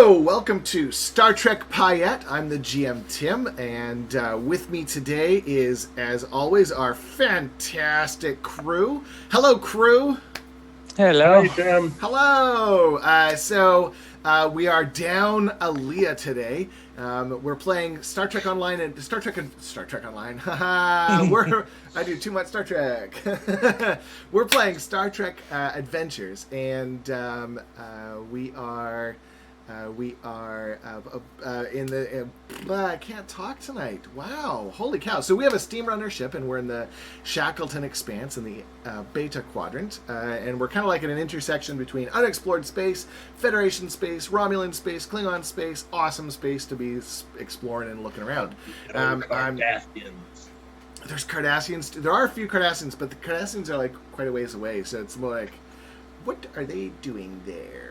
Hello, welcome to Star Trek Payette. I'm the GM Tim, and with me today is, as always, our fantastic crew. Hello, crew. Hello. Hi, Tim. Hello. So we are down Aaliyah today. We're playing Star Trek Online and Star Trek Online. I do too much Star Trek. We're playing Star Trek Adventures, and we are in the. I can't talk tonight. Wow, holy cow! So we have a Steamrunner ship, and we're in the Shackleton Expanse in the Beta Quadrant, and we're kind of like at an intersection between unexplored space, Federation space, Romulan space, Klingon space, awesome space to be exploring and looking around. There's Cardassians. There are a few Cardassians, but the Cardassians are like quite a ways away, so it's more like, what are they doing there?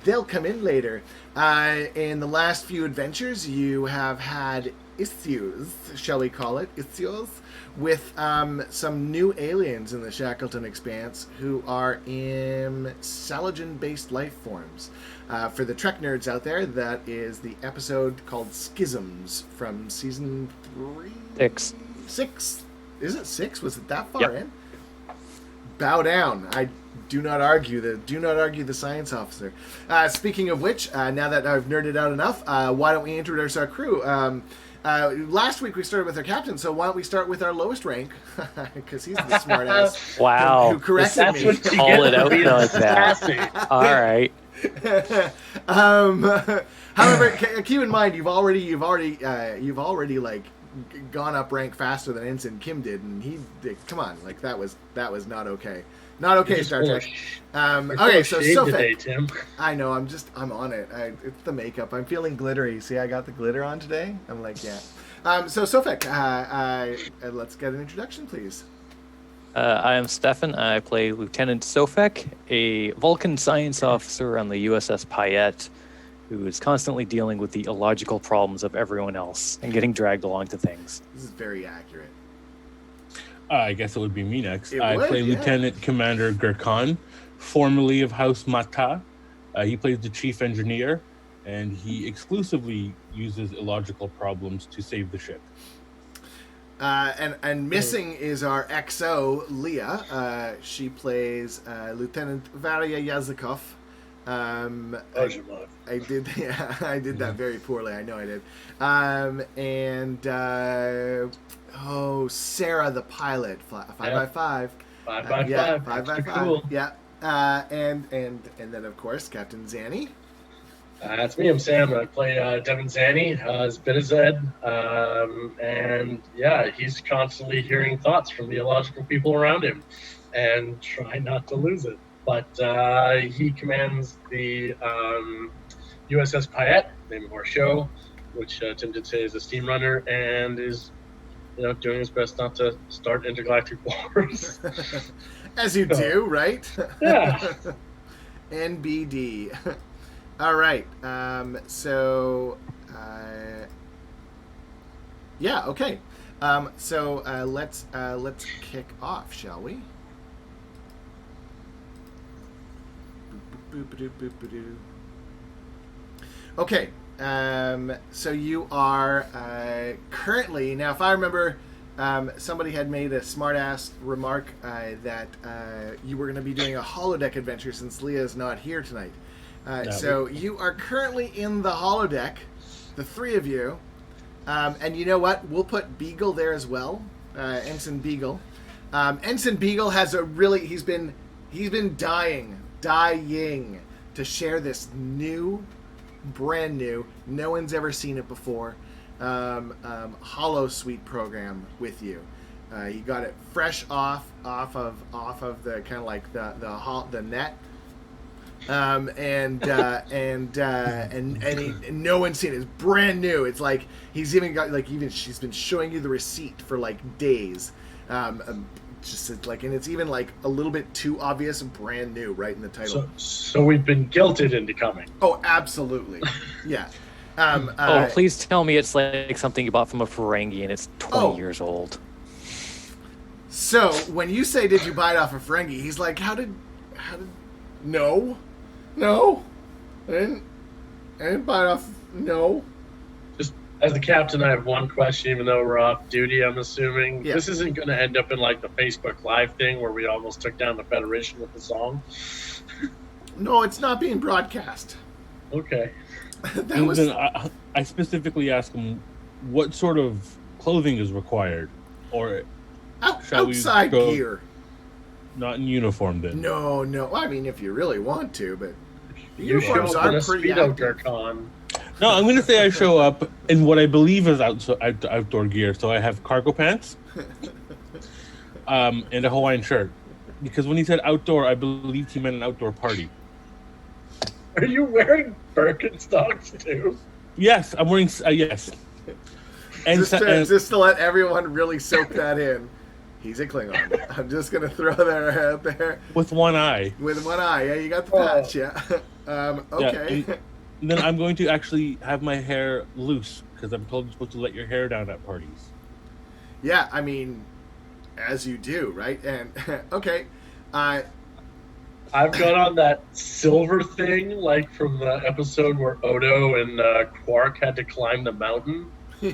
They'll come in later. In the last few adventures, you have had issues, shall we call it, issues, with some new aliens in the Shackleton Expanse who are in Salogen-based life forms. For the Trek nerds out there, that is the episode called Schisms from season 3? 6. Is it 6? Was it that far in? Bow down. I do not argue the science officer. Speaking of which, now that I've nerded out enough, why don't we introduce our crew? Last week we started with our captain, so why don't we start with our lowest rank? Because he's the smartass. Wow. Who corrected me. Call it out like that. All right. However, keep in mind you've already like gone up rank faster than Ensign Kim did, and he did. Come on, like that was not okay. Not okay, Star Trek. Okay, so Sofek. Today, Tim. I know. I'm on it. It's the makeup. I'm feeling glittery. See, I got the glitter on today. I'm like, yeah. So Sofek, let's get an introduction, please. I am Stefan. I play Lieutenant Sofek, a Vulcan science officer on the USS Payette, who is constantly dealing with the illogical problems of everyone else and getting dragged along to things. This is very accurate. I guess it would be me next. It I would, play yeah. Lieutenant Commander Gurkhan, formerly of House Mata. He plays the chief engineer, and he exclusively uses illogical problems to save the ship. And missing is our XO, Leah. She plays Lieutenant Varia Yesikov. I did that very poorly. I know I did. Sarah the pilot, 5x5. 5x5. 5x5. Cool. Yeah. And then of course Captain Xani. That's me. I'm Sam. I play Devin Xani as Bitazed. And yeah, he's constantly hearing thoughts from the illogical people around him and trying not to lose it. But he commands the USS Payette, name of our show, which Tim did say is a Steamrunner, and is doing his best not to start intergalactic wars. As you do, right? Yeah. NBD. All right. Yeah. Okay. Let's kick off, shall we? Okay, so you are currently, now if I remember, somebody had made a smart-ass remark that you were going to be doing a holodeck adventure since Leah's not here tonight. So you are currently in the holodeck, the three of you, and you know what? We'll put Beagle there as well, Ensign Beagle. Ensign Beagle has he's been dying to share this brand new, no one's ever seen it before, holosuite program with you. You got it fresh off of the kind of like the net, and no one's seen it. It's brand new. It's like he's even got she's been showing you the receipt for like days. Just like, and it's even like a little bit too obvious and brand new right in the title. So we've been guilted into coming. Oh, absolutely. Yeah. Please tell me it's like something you bought from a Ferengi and it's 20 years old. So when you say, did you buy it off a Ferengi? He's like, how did, no. I didn't buy it off. No. Just as the captain, I have one question, even though we're off duty, I'm assuming. Yeah. This isn't going to end up in like the Facebook Live thing where we almost took down the Federation with the song. No, it's not being broadcast. Okay. That was. Then I specifically asked him what sort of clothing is required, or shall we Outside go- gear. not in uniform then. No. I mean, if you really want to, but the You show uniforms up in are a pretty Speedo active. Gurkhan. No, I'm going to say I show up in what I believe is outdoor gear. So I have cargo pants and a Hawaiian shirt. Because when he said outdoor, I believed he meant an outdoor party. Are you wearing Birkenstocks too? Yes, I'm wearing... yes. And, Just to let everyone really soak that in. He's a Klingon. I'm just going to throw that out there. with one eye. With one eye. Yeah, you got the patch, yeah. Okay. Yeah, and then I'm going to actually have my hair loose because I'm told you're supposed to let your hair down at parties. Yeah, I mean, as you do, right? And, okay. I've got on that silver thing, like from the episode where Odo and Quark had to climb the mountain. Yeah.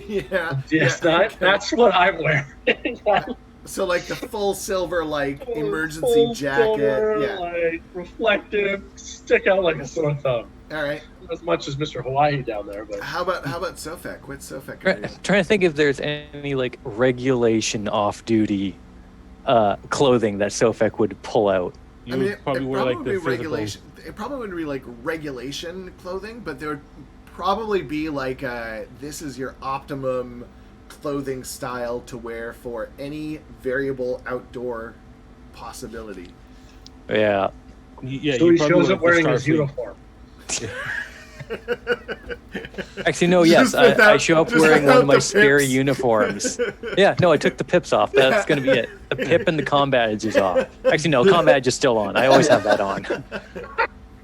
DS9, yeah, okay. that's what I'm wearing. So, like, the full silver, like, emergency Full jacket. silver, Yeah. like, reflective, stick out like a sore thumb. All right. Not as much as Mr. Hawaii down there, but How about Sofek? What's Sofek gonna do? Trying to think if there's any like regulation off-duty clothing that Sofek would pull out. You I mean, would probably it wear probably like would the be physical... regulation. It probably wouldn't be like regulation clothing, but there would probably be like this is your optimum clothing style to wear for any variable outdoor possibility. Yeah. Yeah, so you he probably shows wear up wearing his Starfleet. uniform. Actually, no. Yes, Just without- I show up just wearing one without of my the spare pips. uniforms. Yeah. No, I took the pips off. That's gonna be it. The pip and the comm badge is off. Actually, no, comm badge is still on. I always have that on.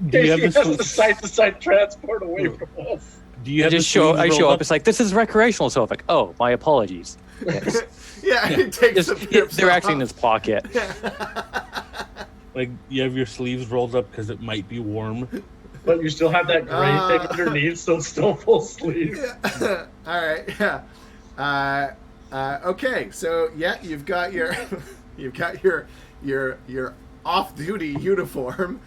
Do you have He the has the site-to-site transport away from us. Do you I have just the show. sleeves I show rolled up. It's like this is recreational. So I'm like, oh, my apologies. Yes. Yeah, he takes the pips They're off. actually in his pocket. Like you have your sleeves rolled up because it might be warm. But you still have that gray thing underneath, so it's still full sleeve. Yeah. All right. Yeah. Okay. So yeah, you've got your your off-duty uniform.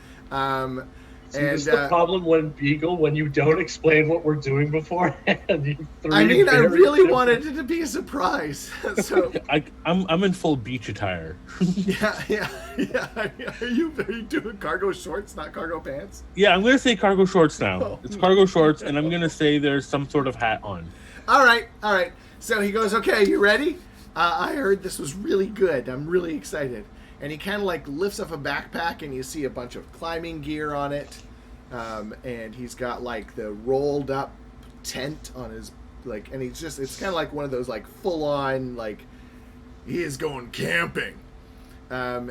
See, And this is the problem when Beagle, when you don't explain what we're doing beforehand. You I mean, I very really different- wanted it to be a surprise. So I'm in full beach attire. yeah. Are you doing cargo shorts, not cargo pants? Yeah, I'm gonna say cargo shorts now. Oh. It's cargo shorts, and I'm gonna say there's some sort of hat on. All right. So he goes, okay, you ready? I heard this was really good. I'm really excited. And he kind of like lifts up a backpack, and you see a bunch of climbing gear on it. And he's got like the rolled up tent on his like, and it's kind of like one of those like full on like he is going camping. And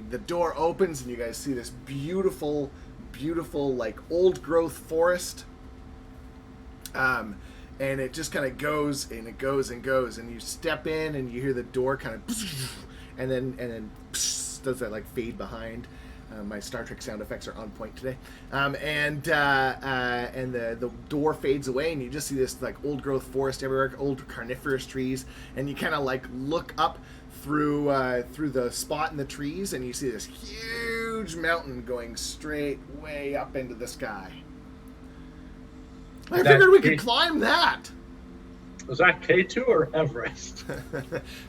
the door opens, and you guys see this beautiful like old growth forest. And it just kind of goes and it goes and goes, and you step in and you hear the door kind of, and then does that like fade behind. My Star Trek sound effects are on point today. And the door fades away, and you just see this like old growth forest everywhere, old carnivorous trees, and you kind of like look up through the spot in the trees, and you see this huge mountain going straight way up into the sky. I figured we could climb that. Was that K2 or Everest?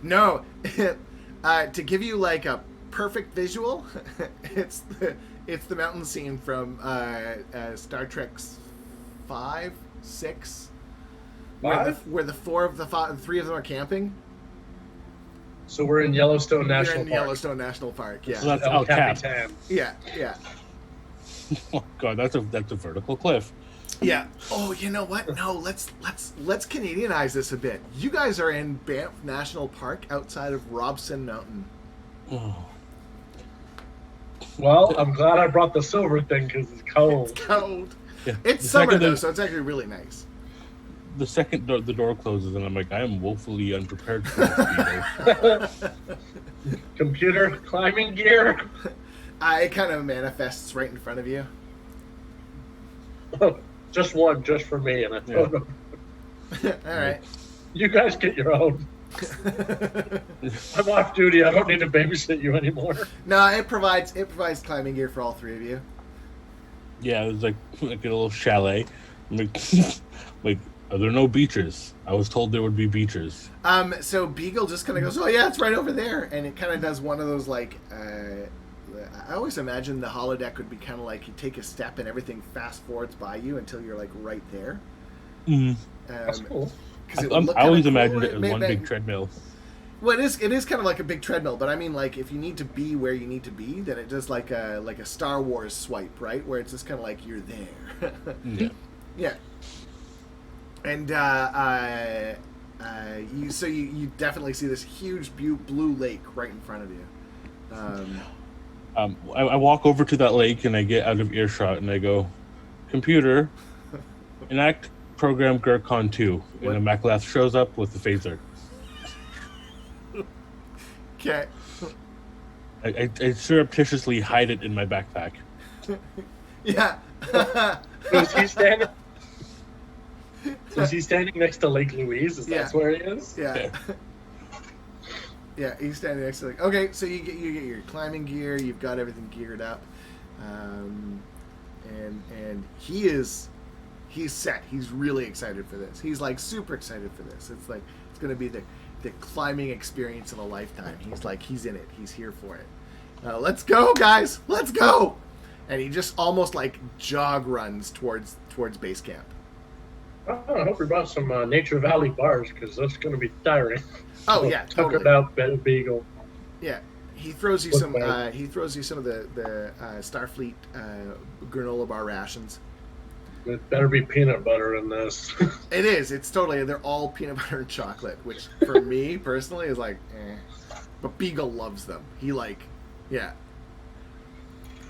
No, to give you like a perfect visual, it's the mountain scene from Star Trek 5, 6, where the three of them are camping. So we're in Yellowstone They're National in Park. Yellowstone National Park. Yeah, So that's El Cap. Capitan. yeah. Oh god, that's a vertical cliff. Yeah. Oh, you know what? No, let's Canadianize this a bit. You guys are in Banff National Park outside of Robson Mountain. Oh. Well, I'm glad I brought the silver thing because it's cold. It's cold. Yeah. It's The summer second though, the- so it's actually really nice. The second the door closes, and I'm like, I am woefully unprepared for this. Peter. Computer climbing gear. It kind of manifests right in front of you. Just one, just for me, and I throw it over. All right. You guys get your own. I'm off duty. I don't need to babysit you anymore. No, it provides climbing gear for all three of you. Yeah, it was like a little chalet. I'm like, are there no beaches? I was told there would be beaches. So Beagle just kind of goes, oh yeah, it's right over there, and it kind of does one of those like. I always imagine the holodeck would be kind of like you take a step and everything fast forwards by you until you're like right there. That's cool. I always imagined it as one big treadmill. Well, it is kind of like a big treadmill, but I mean, like, if you need to be where you need to be, then it does like a Star Wars swipe, right? Where it's just kind of like you're there. Yeah. Yeah. And you definitely see this huge blue lake right in front of you. I walk over to that lake and I get out of earshot and I go, computer, enact program Gurkhan 2. And a Maclath shows up with the phaser. Okay. I surreptitiously hide it in my backpack. Yeah. Was he standing? Was he standing next to Lake Louise? That's where he is? Yeah. Yeah, he's standing next to okay, so you get your climbing gear, you've got everything geared up. And he's set. He's really excited for this. He's like super excited for this. It's like it's gonna be the climbing experience of a lifetime. He's in it. He's here for it. Let's go, guys. Let's go. And he just almost like jog runs towards base camp. Oh, I hope we brought some Nature Valley bars because that's going to be tiring. Oh yeah, totally. Tuckered out Beagle. Yeah, he throws you some. He throws you some of the Starfleet granola bar rations. It better be peanut butter in this. It is. It's totally. They're all peanut butter and chocolate, which for me personally is like, but Beagle loves them. He yeah.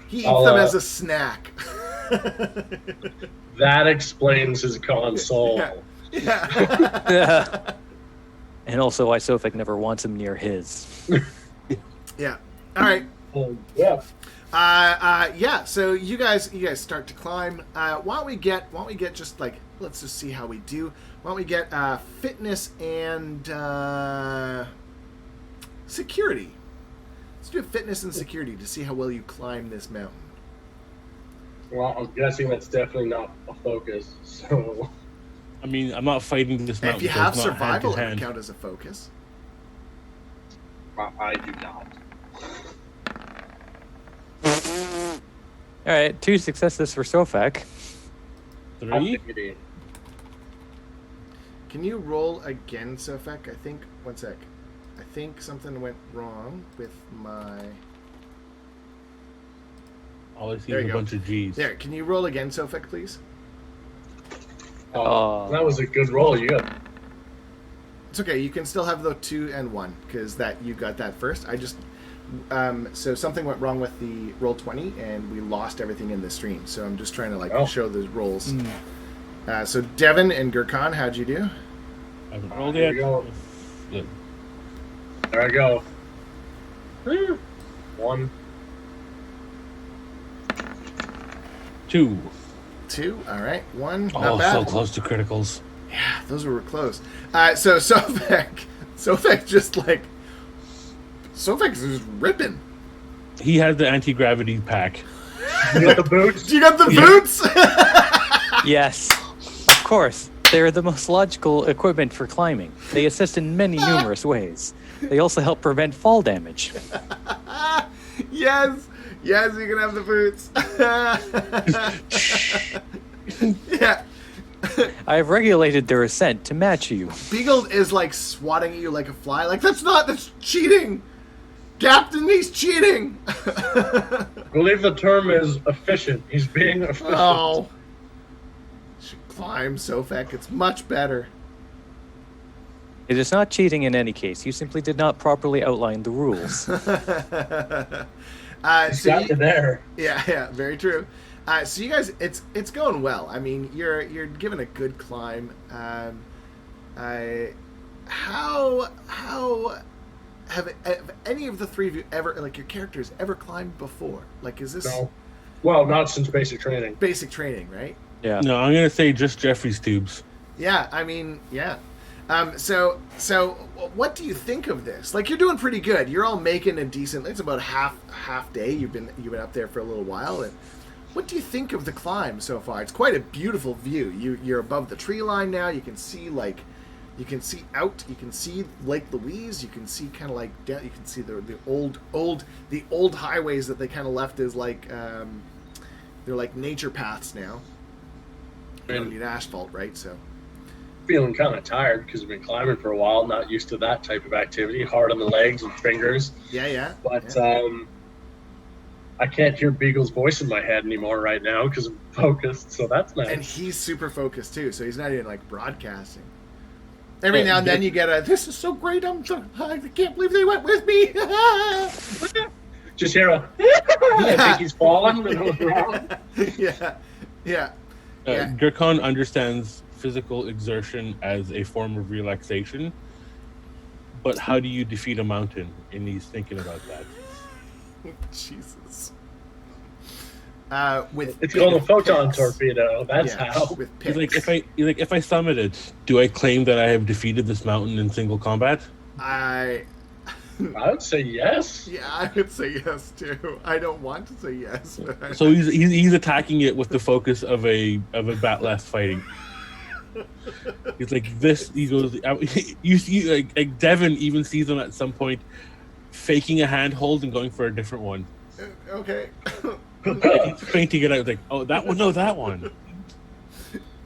He eats them as a snack. That explains his console. Yeah. And also why Sofek never wants him near his. Yeah. All right. Yeah. Yeah. So you guys start to climb. Why don't we get just like, let's just see how we do. Why don't we get fitness and security? Let's do fitness and security to see how well you climb this mountain. Well, I'm guessing that's definitely not a focus. So, I mean, I'm not fighting this mountain. If you so have it's not survival, it hand would to hand. count as a focus. I do not. All right, 2 successes for Sofek. 3? Can you roll again, Sofek? I think. One sec. I think something went wrong with my. All I see There is you a go. bunch of G's. There. Can you roll again, Sofek, please? Oh. That was a good roll. You got. It's okay. You can still have the 2 and 1 because you got that first. I just. So something went wrong with the roll 20, and we lost everything in the stream. So I'm just trying to show the rolls. So Devin and Gurkhan, how'd you do? I haven't rolled There yet. we go. Good. There I go. 1. 2. 2. All right. 1. Not Oh, bad. so close to criticals. Yeah, those were close. So Sofek just Sofek's just ripping. He had the anti-gravity pack. You got the boots? You got the boots? Yes, of course. They're the most logical equipment for climbing. They assist in many numerous ways. They also help prevent fall damage. Yes, you can have the boots. Yeah. I've regulated their ascent to match you. Beagle is swatting at you like a fly. That's cheating. Captain, he's cheating. I believe the term is efficient. He's being efficient. Oh. Should climb, Sofek. It's much better. It is not cheating in any case. You simply did not properly outline the rules. He's got you there. Yeah, very true. So you guys, it's going well. I mean, you're given a good climb. How have any of the three of you ever, your characters, ever climbed before? Is this No. Well, not since basic training. basic training, right? Yeah. No, I'm gonna say just Jeffrey's tubes. Yeah, I mean, yeah. So what do you think of this? Like, you're doing pretty good. You're all making a decent. It's about half day. You've been up there for a little while. And what do you think of the climb so far? It's quite a beautiful view. You're above the tree line now. You can see out. You can see Lake Louise. You can see kind of like down. You can see the old highways that they kind of left as like they're like nature paths now. You don't need asphalt, right? So. Feeling kind of tired because we've been climbing for a while, not used to that type of activity, hard on the legs and fingers. Yeah. But I can't hear Beagle's voice in my head anymore right now because I'm focused, so that's nice. And he's super focused too, so he's not even like broadcasting. Every now and then you get this is so great, I can't believe they went with me. Just hear I think he's falling. Yeah. Gurkhan understands physical exertion as a form of relaxation, but how do you defeat a mountain? And he's thinking about that. Jesus. It's called a photon torpedo. That's how. With He's like, if I summit it, do I claim that I have defeated this mountain in single combat? I would say yes. Yeah, I would say yes too. I don't want to say yes. So he's attacking it with the focus of a Batleth fighting. He's like this. He goes. You see, like Devin even sees him at some point faking a handhold and going for a different one. Okay. He's fainting it out. Like, oh, that one. No, that one.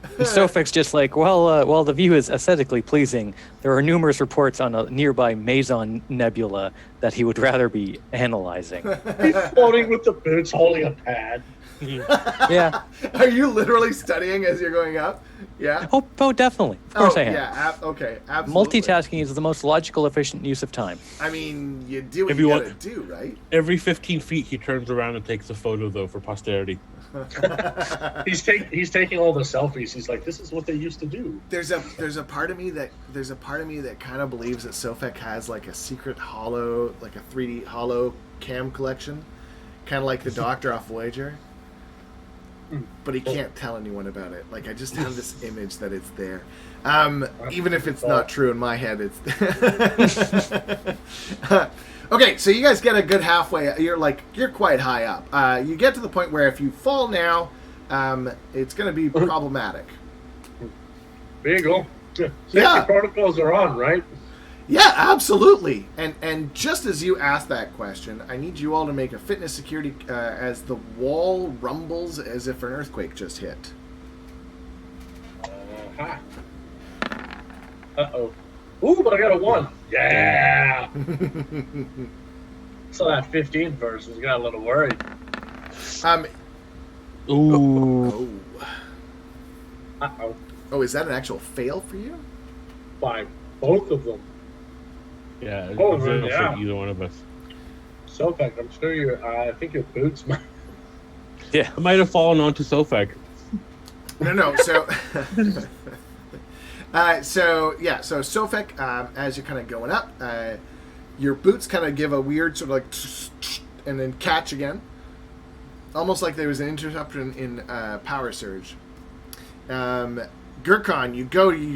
And Sofek's just like, while the view is aesthetically pleasing, there are numerous reports on a nearby Meson nebula that he would rather be analyzing. He's floating with the boots, holding a pad. Yeah. Are you literally studying as you're going up? Yeah. Oh, definitely. Of course I am. Yeah. Okay. Absolutely. Multitasking is the most logical, efficient use of time. I mean, you do what you gotta do, right? Every 15 feet, he turns around and takes a photo, though, for posterity. He's taking all the selfies. He's like, this is what they used to do. There's a part of me that kind of believes that Sofek has like a secret holo, like a 3D holo cam collection, kind of like the Doctor off Voyager. But he can't tell anyone about it. Like, I just have this image that it's there. Even if it's not true in my head, it's... Okay, so you guys get a good halfway. You're quite high up. You get to the point where if you fall now, it's going to be problematic. Beagle. Safety protocols are on, right? Yeah, absolutely. And just as you asked that question, I need you all to make a fitness security as the wall rumbles as if an earthquake just hit. Uh-oh. Ooh, but I got a 1. Yeah! Saw that 15 first. I got a little worried. Ooh. Uh-oh. Oh, is that an actual fail for you? By both of them. Yeah, Oh, it's not yeah. for either one of us. Sofek, I'm sure I think your boots might... Yeah. I might have fallen onto Sofek. No. So, so Sofek, as you're kind of going up, your boots kind of give a weird sort of like, and then catch again, almost like there was an interruption in power surge. Gurkhan, you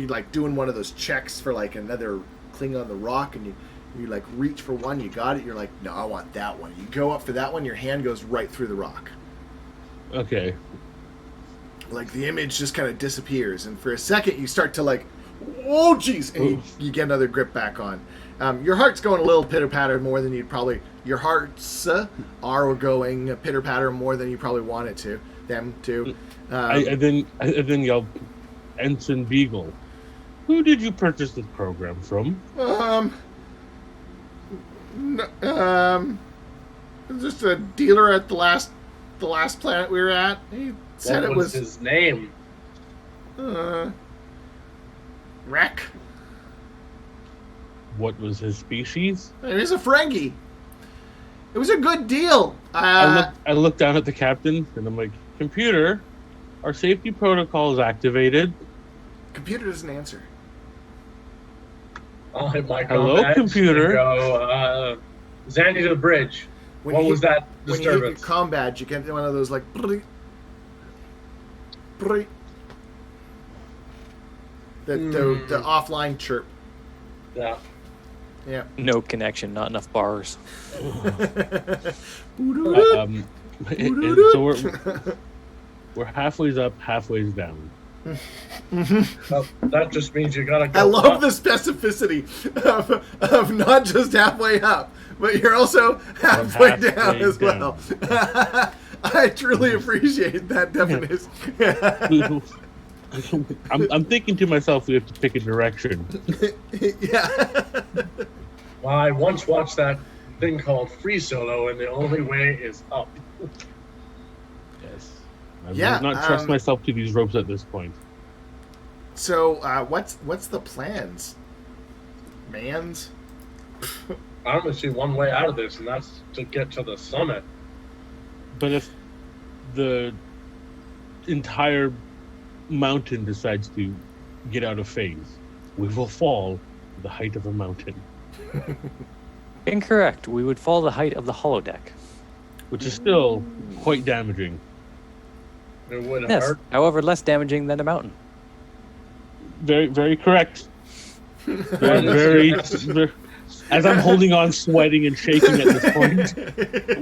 like doing one of those checks for like another cling on the rock, and you like reach for one, you got it, you're like, no, I want that one. You go up for that one, your hand goes right through the rock. Okay. Like the image just kind of disappears, and for a second you start to like, oh jeez, and you get another grip back on. Your heart's going a little pitter-patter more than you'd probably, your hearts are going pitter-patter more than you probably wanted them to. I then yelled, Ensign Beagle, who did you purchase this program from? Just a dealer at the last planet we were at. He said What it was his name? Wreck. What was his species? It was a Ferengi. It was a good deal. I looked down at the captain and I'm like, computer, our safety protocol is activated. Computer doesn't answer. I'll hit my Hello, combat computer. and go, Xani to the bridge. What was that When you hit your disturbance? comm badge, you get one of those like... Brrrt. The offline chirp. Yeah. Yeah. No connection, not enough bars. And so we're halfway up, halfway down. That just means you gotta go I love up. the specificity of not just halfway up, but you're also halfway down as well. I truly appreciate that definition. I'm thinking to myself, we have to pick a direction. Yeah. Well, I once watched that thing called Free Solo, and the only way is up. Yes. I Yeah, will not trust myself to these ropes at this point. So, what's the plans, mans? I only see one way out of this, and that's to get to the summit. But if the entire mountain decides to get out of phase, we will fall the height of a mountain, Incorrect. We would fall the height of the holodeck. which is still quite damaging. It would Yes. hurt. However, less damaging than a mountain. Very, very correct. Very, as I'm holding on, sweating and shaking at this point,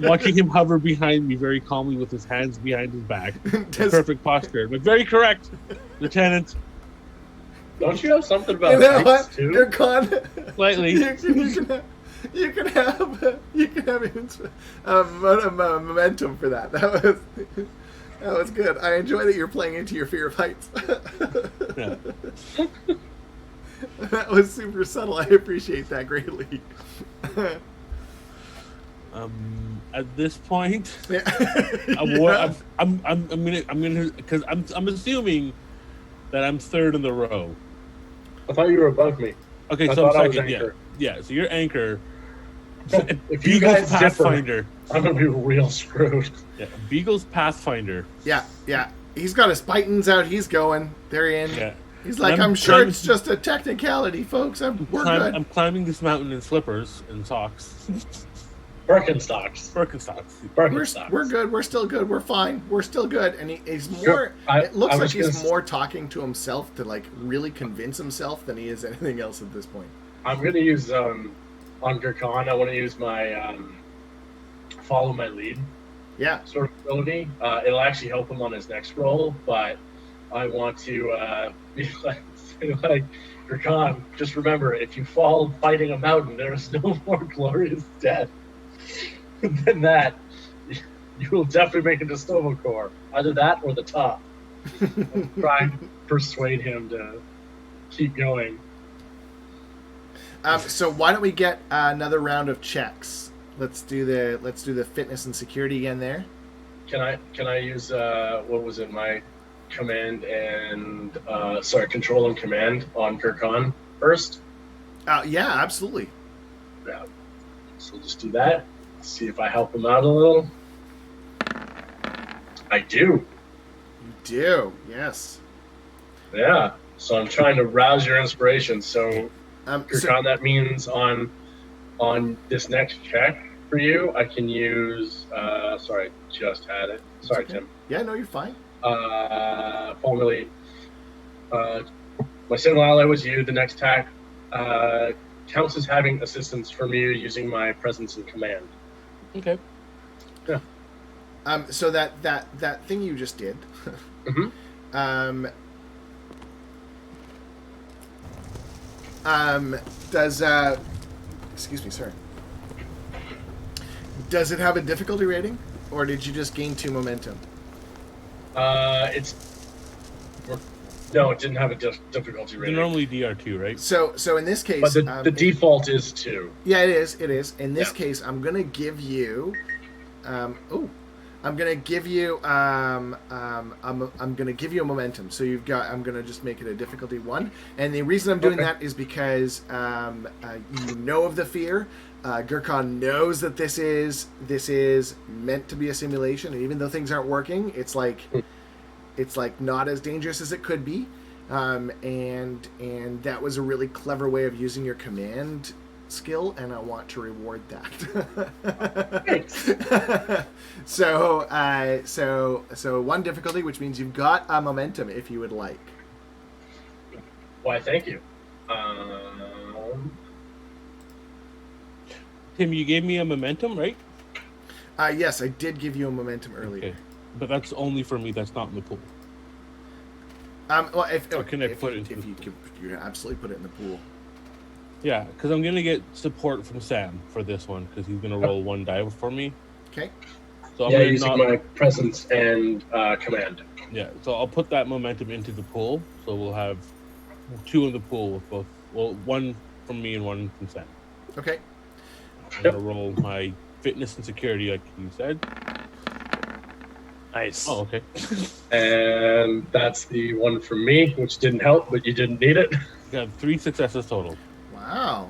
watching him hover behind me very calmly with his hands behind his back. Perfect posture. But very correct, Lieutenant. Don't you have something about You know heights, what? too? You're con. Slightly. You can have momentum for that. That was good. I enjoy that you're playing into your fear of heights. Yeah. That was super subtle. I appreciate that greatly. At this point, Yeah. I'm gonna because I'm assuming that I'm third in the row. I thought you were above me. Okay, I so I'm thought I was second. anchor. Yeah. So you're anchor. If you Beagle's guys differ, Pathfinder. I'm gonna be real screwed. Yeah, Beagle's Pathfinder. Yeah. He's got his Pythons out. He's going. They're in. Yeah. He's like, I'm sure it's just a technicality, folks. We're good. I'm climbing this mountain in slippers and socks. Birkenstocks. Birkenstocks. We're good. We're still good. We're fine. We're still good. And he's more. It looks like he's more talking to himself to like really convince himself than he is anything else at this point. I'm going to use on Gurkhan. I want to use my follow my lead Yeah. sort of ability. It'll actually help him on his next roll, but I want to be like Gurkhan. Just remember, if you fall fighting a mountain, there is no more glorious death than that. You will definitely make it to Stovokor. Either that or the top. Try and persuade him to keep going. So why don't we get another round of checks? Let's do the fitness and security again there. Can I use what was it, my command and control and command on Gurkhan first? Yeah, absolutely. Yeah. So we'll just do that. See if I help him out a little. I do. You do, yes. Yeah. So I'm trying to rouse your inspiration. So Gurkhan, that means on this next check for you, I can use. Sorry, just had it. Sorry, okay. Tim. Yeah, no, you're fine. Formally, my single ally was you. The next attack counts as having assistance from you using my presence and command. Okay. Yeah. So that thing you just did. Mm-hmm. Does excuse me, sorry. Does it have a difficulty rating, or did you just gain 2 momentum? No, it didn't have a difficulty rating. They're normally DR2, right? So in this case, But the default is 2. Yeah, it is. It is. In this Yeah. case, I'm gonna give you. I'm gonna give you. I'm gonna give you a momentum. So you've got. I'm gonna just make it a difficulty 1. And the reason I'm doing that is because you know of the fear. Gurkhan knows that this is meant to be a simulation, and even though things aren't working, it's like not as dangerous as it could be. And that was a really clever way of using your command skill, and I want to reward that. Thanks. So 1 difficulty, which means you've got a momentum if you would like. Why, thank you. Tim, you gave me a momentum, right? Yes, I did give you a momentum earlier. Okay. But that's only for me. That's not in the pool. Well, Or can I put it into if you can, you can absolutely put it in the pool. Yeah, because I'm going to get support from Sam for this one, because he's going to roll 1 die for me. Okay. So I'm Yeah, gonna using my presence and command. Yeah, so I'll put that momentum into the pool. So we'll have 2 in the pool with both. Well, 1 from me and 1 from Sam. Okay. I'm going to roll my fitness and security, like you said. Nice. Oh, okay. And that's the 1 from me, which didn't help, but you didn't need it. Got 3 successes total. Wow.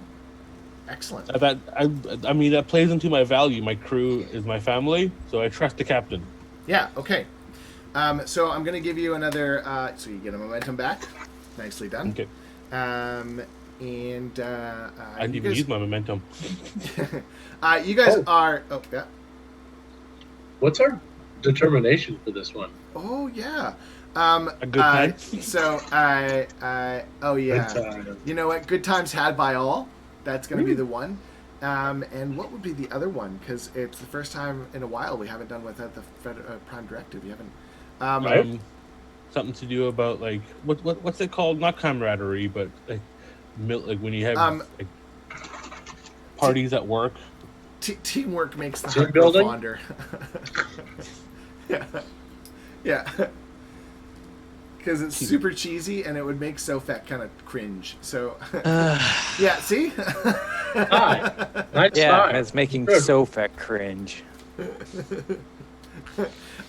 Excellent. I mean, that plays into my value. My crew is my family, so I trust the captain. Yeah, okay. So I'm going to give you another... so you get a momentum back. Nicely done. Okay. And... I didn't even use my momentum. you guys are... Oh, yeah. What's our determination for this one? Oh, yeah. A good time? Oh, yeah. Good time. You know what? Good times had by all. That's going to be the one. And what would be the other one? Because it's the first time in a while we haven't done without the Prime Directive. You haven't... something to do about, like, what's it called? Not camaraderie, but like when you have like, parties at work. Teamwork makes the Team heart grow building? fonder. Yeah. Yeah. Because it's super cheesy and it would make Sofek kind of cringe. So, yeah, see? Hi. Nice Yeah, try. it's making Good. Sofek cringe.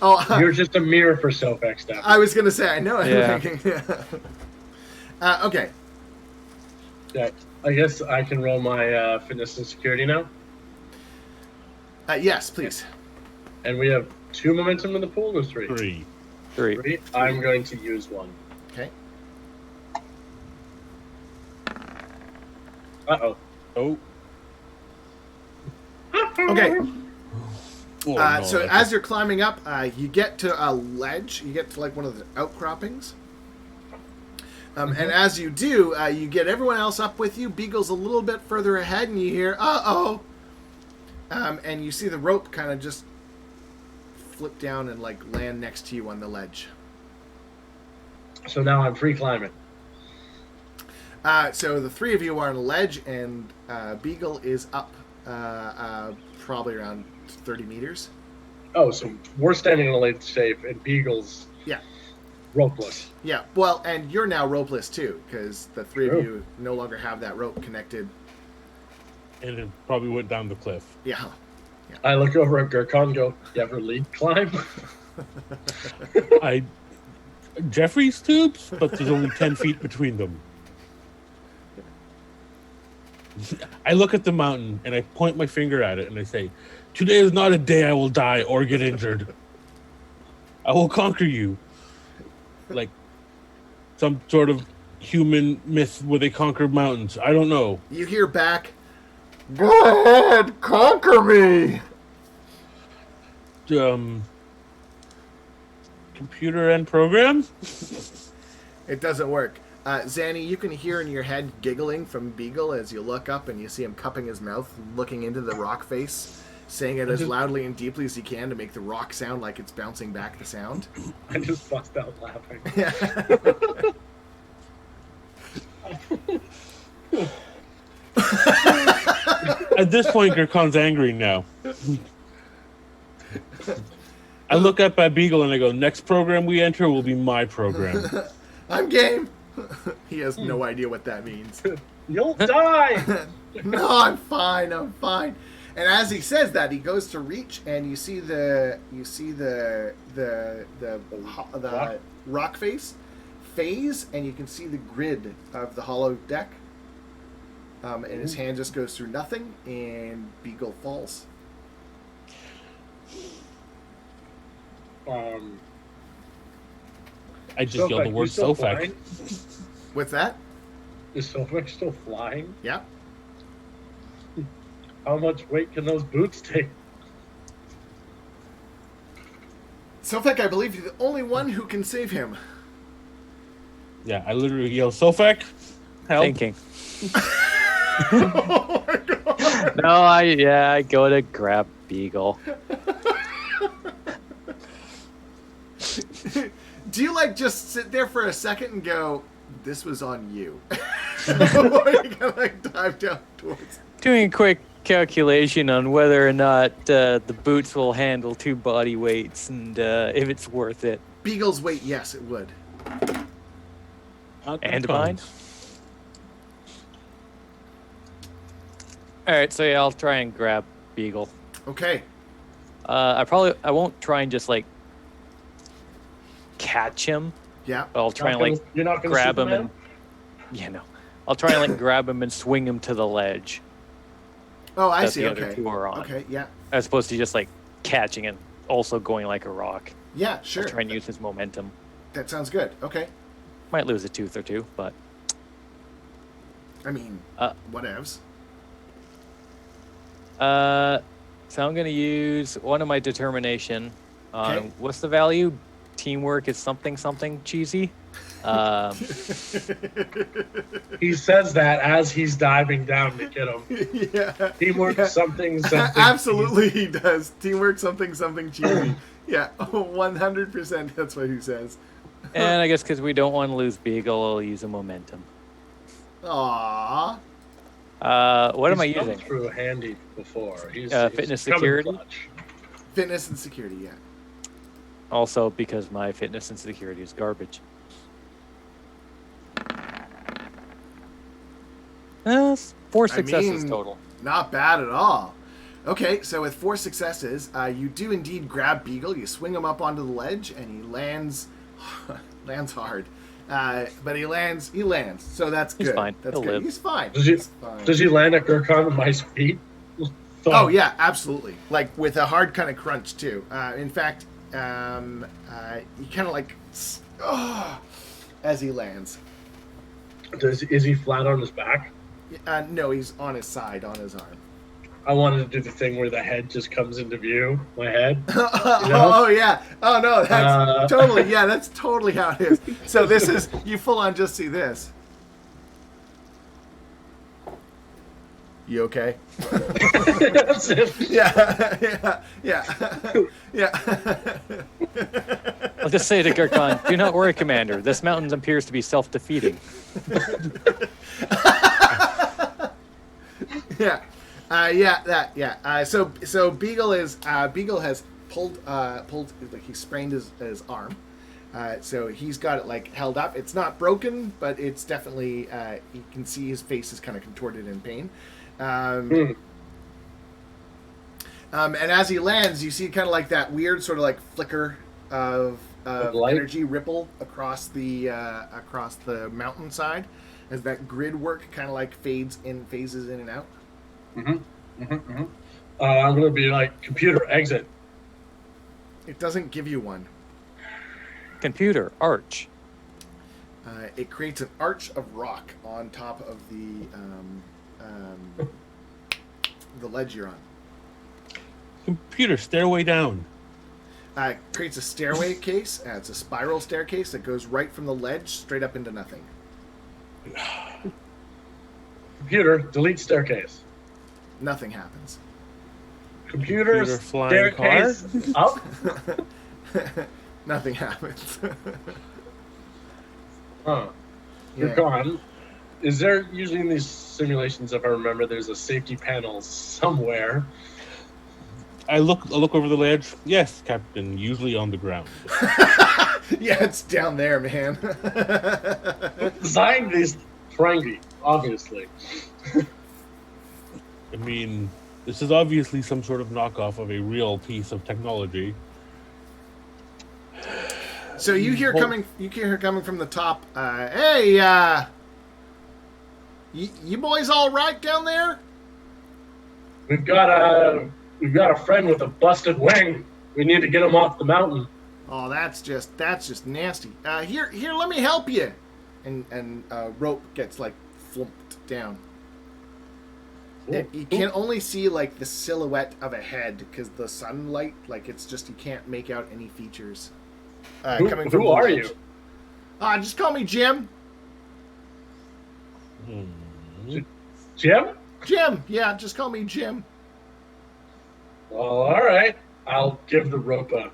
Oh, You're just a mirror for Sofek stuff. I was going to say, I know. Yeah. Okay. Yeah, I guess I can roll my fitness and security now. Yes, please. And we have 2 momentum in the pool or 3? 3. 3. 3. I'm going to use 1. Okay. Uh-oh. Oh. Okay. Oh, no, So that's as you're climbing up, you get to a ledge. You get to like one of the outcroppings. And as you do, you get everyone else up with you. Beagle's a little bit further ahead, and you hear, uh-oh. And you see the rope kind of just flip down and like land next to you on the ledge. So now I'm free climbing. So the 3 of you are on a ledge, and Beagle is up probably around 30 meters. Oh, so we're standing on a lake safe, and Beagle's Yeah. ropeless. Yeah, well, and you're now ropeless too, because the 3 of True. you no longer have that rope connected. And it probably went down the cliff. Yeah. I look over at Gurkhan and go, you ever lead climb? Jeffrey's tubes, but there's only 10 feet between them. I look at the mountain and I point my finger at it and I say, "Today is not a day I will die or get injured. I will conquer you." Like some sort of human myth where they conquer mountains. I don't know. You hear back, "Go ahead, conquer me!" Computer and program? It doesn't work. Xani, you can hear in your head giggling from Beagle as you look up and you see him cupping his mouth, looking into the rock face, saying it as loudly and deeply as he can to make the rock sound like it's bouncing back the sound. I just bust out laughing. At this point, Gurkhan's angry now. I look up at Beagle and I go, "Next program we enter will be my program." I'm game. He has no idea what that means. You'll die! No, I'm fine. I'm fine. And as he says that, he goes to reach, and you see the rock face phase, and you can see the grid of the hollow deck. And his hand just goes through nothing, and Beagle falls. I just yelled the word Sofek. What's that? Is Sofek still flying? Yeah. How much weight can those boots take? Sofek, I believe you're the only one who can save him. Yeah, I literally yell, Sofek, help. Thinking. Oh my god! No, I go to grab Beagle. Do you like just sit there for a second and go, "This was on you"? Or you gonna like dive down towards? Doing a quick calculation on whether or not the boots will handle 2 body weights and if it's worth it. Beagle's weight, yes, it would. And mine. All right, so yeah, I'll try and grab Beagle. Okay. I won't try and just like catch him. Yeah. But I'll try and like You're not gonna grab him Superman? and I'll try and like grab him and swing him to the ledge. Oh, I that see. the other Okay. two are on. Okay. Yeah. As opposed to just like catching and also going like a rock. Yeah. Sure. I'll try and use his momentum. That sounds good. Okay. Might lose a tooth or two, but I mean, whatevs. so I'm gonna use one of my determination on Okay. what's the value? Teamwork is something cheesy. He says that as he's diving down to get him. Yeah. Teamwork, Yeah. something. Absolutely, he does. Teamwork, something cheesy. Yeah, 100%. That's what he says. And I guess because we don't want to lose Beagle, I'll use a momentum. Aww. What am I He's come using? through handy before. He's Fitness coming security? clutch. Fitness and security. Yeah. Also because my fitness and security is garbage. 4 successes mean, total. Not bad at all. Okay, so with 4 successes, you do indeed grab Beagle. You swing him up onto the ledge, and he lands hard. But he lands. So that's good. He's fine. That's He'll good. live. He's fine. Does he land at Gurkhan and my feet? Oh yeah, absolutely. Like with a hard kind of crunch too. In fact, he kind of like as he lands. Is he flat on his back? No, he's on his side, on his arm. I wanted to do the thing where the head just comes into view. My head. Oh yeah. Oh no, that's totally. Yeah, that's totally how it is. So this is you full on just see this. You okay? That's it. Yeah. I'll just say to Gurkhan, do not worry, Commander. This mountain appears to be self-defeating. So Beagle has pulled like he sprained his arm. So he's got it like held up. It's not broken, but it's definitely you can see his face is kind of contorted in pain. And as he lands, you see kind of like that weird sort of like flicker of energy ripple across the mountainside as that grid work kind of like phases in and out. I'm gonna be like, computer exit. It doesn't give you one. Computer, arch. It creates an arch of rock on top of the ledge you're on. Computer, stairway down. It creates a stairway case. It's a spiral staircase that goes right from the ledge straight up into nothing. Computer, delete staircase. Nothing happens. Computer flying staircase up. Nothing happens. Huh. Yeah. You're gone. Is there usually in these simulations, if I remember, there's a safety panel somewhere? I look over the ledge. Yes, Captain. Usually on the ground. Yeah, it's down there, man. Designed these Ferengi, obviously. I mean, this is obviously some sort of knockoff of a real piece of technology. So you hear coming from the top. Hey, you boys all right down there? We've got a friend with a busted wing. We need to get him off the mountain. Oh, that's just nasty. Here, let me help you. And rope gets like flumped down. You can only see like the silhouette of a head because the sunlight, like it's just you can't make out any features. Coming from who the are ledge. you? Just call me Jim. Jim? Jim, yeah, just call me Jim. Well, all right. I'll give the rope a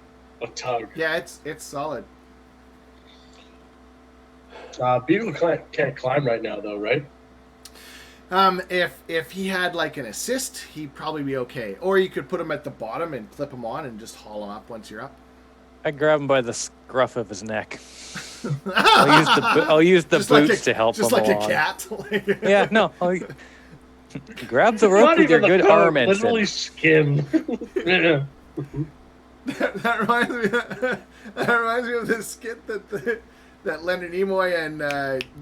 tug. Yeah, it's solid. Beagle can't climb right now, though, right? If he had like an assist, he'd probably be okay. Or you could put him at the bottom and clip him on and just haul him up once you're up. I grab him by the scruff of his neck. I'll use the Just boots like to help him just like along. a cat. Yeah, no. Grab the rope Not with your even a good coat, arm and literally skin. Yeah. that reminds me of this skit that Leonard Nimoy and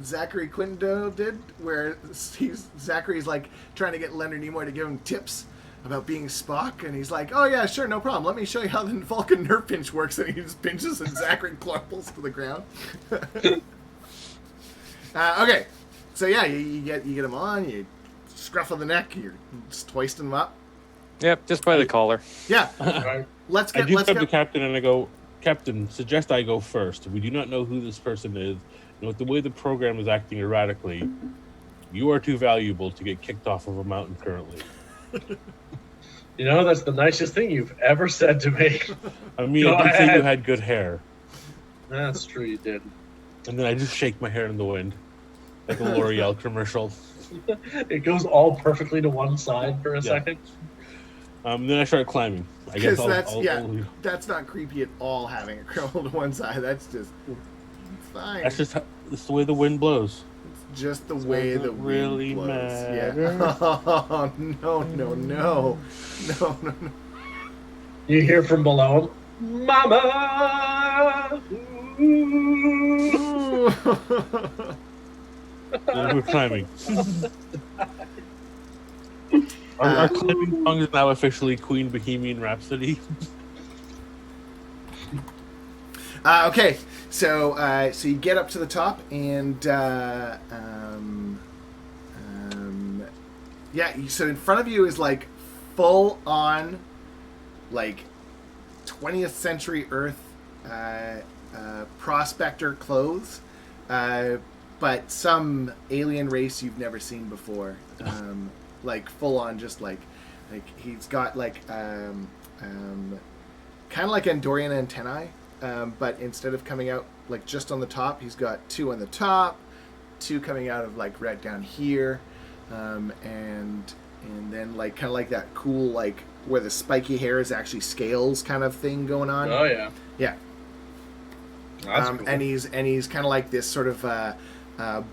Zachary Quinto did, where Zachary's like trying to get Leonard Nimoy to give him tips about being Spock, and he's like, "Oh yeah, sure, no problem. Let me show you how the Vulcan nerve pinch works." And he just pinches, and Zachary crumbles to the ground. Okay, so yeah, you get him on, you scruff of the neck, you're just hoisting him up. Yep, just by the collar. Yeah, Right. I do come to Captain and I go, Captain, suggest I go first. We do not know who this person is. And with the way the program is acting erratically, you are too valuable to get kicked off of a mountain currently. You know, that's the nicest thing you've ever said to me. I mean, Go I did say ahead. you had good hair. That's true, you did. And then I just shake my hair in the wind. Like a L'Oreal commercial. It goes all perfectly to one side for a Yeah. second. Then I start climbing. I guess Because that's not creepy at all, having it crumble to one side. That's just fine. that's the way the wind blows. It's just the way the Doesn't really wind blows. matter. Yeah. Oh, no. You hear from below him, Mama! Ooh. Then we're climbing. Our climbing song is now officially Queen Bohemian Rhapsody. Okay, so you get up to the top, and so in front of you is like full on, like 20th century Earth prospector clothes, but some alien race you've never seen before. Like full on, just like he's got like kind of like Andorian antennae, but instead of coming out like just on the top, he's got two on the top, two coming out of like right down here, and then like kind of like that cool like where the spiky hair is actually scales kind of thing going on. Oh, yeah. Yeah. That's cool. And he's kind of like this sort of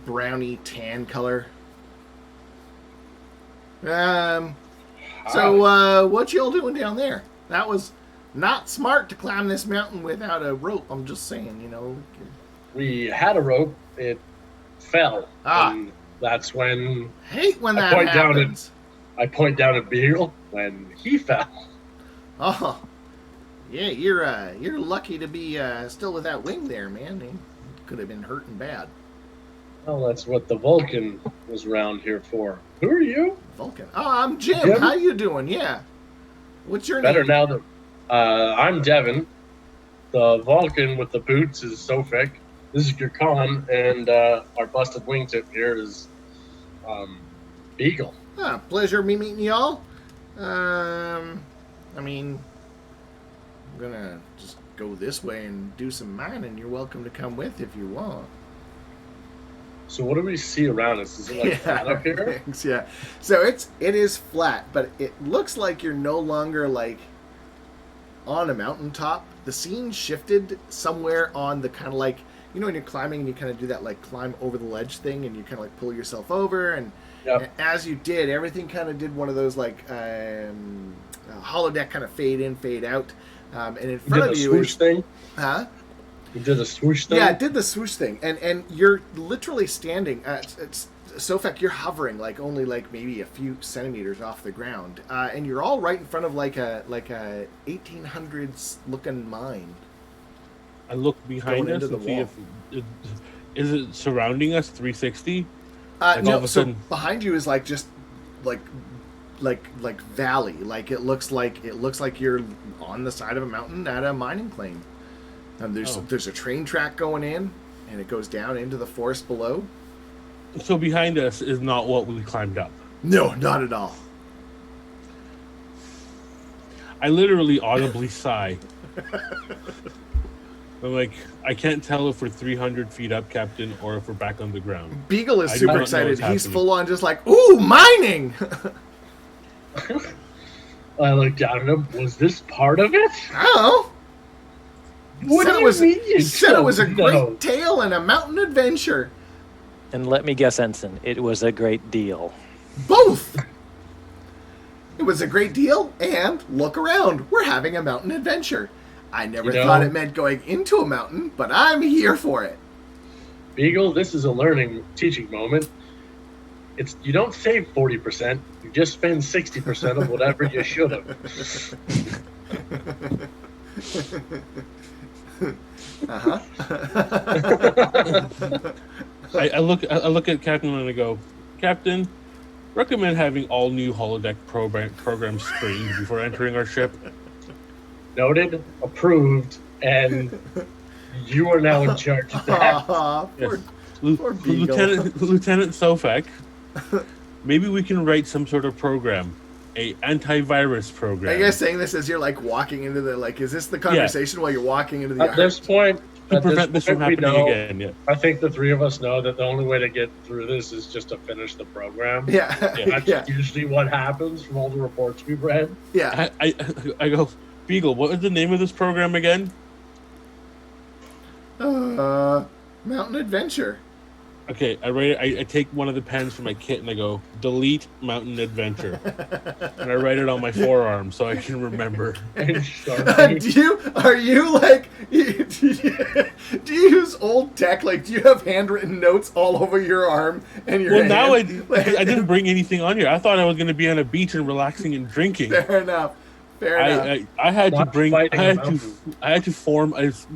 browny tan color. So what y'all doing down there? That was not smart to climb this mountain without a rope. I'm just saying, you know. We had a rope. It fell. Ah. And that's when Hate when I that point down happens. I point down at Beagle when he fell. Oh, yeah, you're lucky to be still with that wing there, man. He could have been hurting bad. Well, that's what the Vulcan was around here for. Who are you? Vulcan. Oh, I'm Jim. Jim? How you doing? Yeah. What's your Better name? now that I'm Devin. The Vulcan with the boots is Sofek. This is Gurkhan, and our busted wingtip here is Beagle. Pleasure me meeting y'all. I mean, I'm gonna just go this way and do some mining. You're welcome to come with if you want. So what do we see around us? Is it like flat up here? Thanks, yeah. So it is flat, but it looks like you're no longer like on a mountaintop. The scene shifted somewhere on the kind of like, you know, when you're climbing and you kind of do that like climb over the ledge thing, and you kind of like pull yourself over, and Yep. as you did, everything kind of did one of those like holodeck kind of fade in, fade out, and in You front did of the you swoosh is, thing? huh? You did the swoosh thing? Yeah, it did the swoosh thing, and you're literally standing. It's Sofek, you're hovering like only like maybe a few centimeters off the ground, and you're all right in front of like a 1800s looking mine. I look behind Going us into and the see wall. if is it surrounding us 360. Like all No, of a so sudden- behind you is like just like valley. Like it looks like you're on the side of a mountain at a mining claim. There's a train track going in, and it goes down into the forest below. So behind us is not what we climbed up. No, not at all. I literally audibly sigh. I'm like, I can't tell if we're 300 feet up, Captain, or if we're back on the ground. Beagle is I do super not know excited. what's He's happening. full on just like, ooh, mining! I looked down at him. Was this part of it? Oh. What do you mean you said it was a don't know? great tale and a mountain adventure. And let me guess, Ensign, it was a great deal. Both! It was a great deal, and look around. We're having a mountain adventure. I never thought it meant going into a mountain, but I'm here for it. Beagle, this is a teaching moment. You don't save 40%. You just spend 60% of whatever you should have. Uh-huh. I look at Captain and I go, Captain, recommend having all new holodeck programs screened before entering our ship. Noted, approved, and you are now in charge of that. Yes. Poor Beagle. Lieutenant Sofek, maybe we can write some sort of program, a antivirus program. Are you guys saying this as you're like walking into the is this the conversation while you're walking into the At this point, to prevent this from we happening know, again. Yeah. I think the three of us know that the only way to get through this is just to finish the program. Yeah. That's usually what happens from all the reports we've read. Yeah. I go, Beagle, what is the name of this program again? Mountain Adventure. Okay, I take one of the pens from my kit and I go, delete Mountain Adventure. And I write it on my forearm so I can remember. And Sharpie. Do you use old tech? Like, do you have handwritten notes all over your arm and your hand? Now I didn't bring anything on here. I thought I was going to be on a beach and relaxing and drinking. Fair enough. I had Not to bring. fighting I a had mountain. to form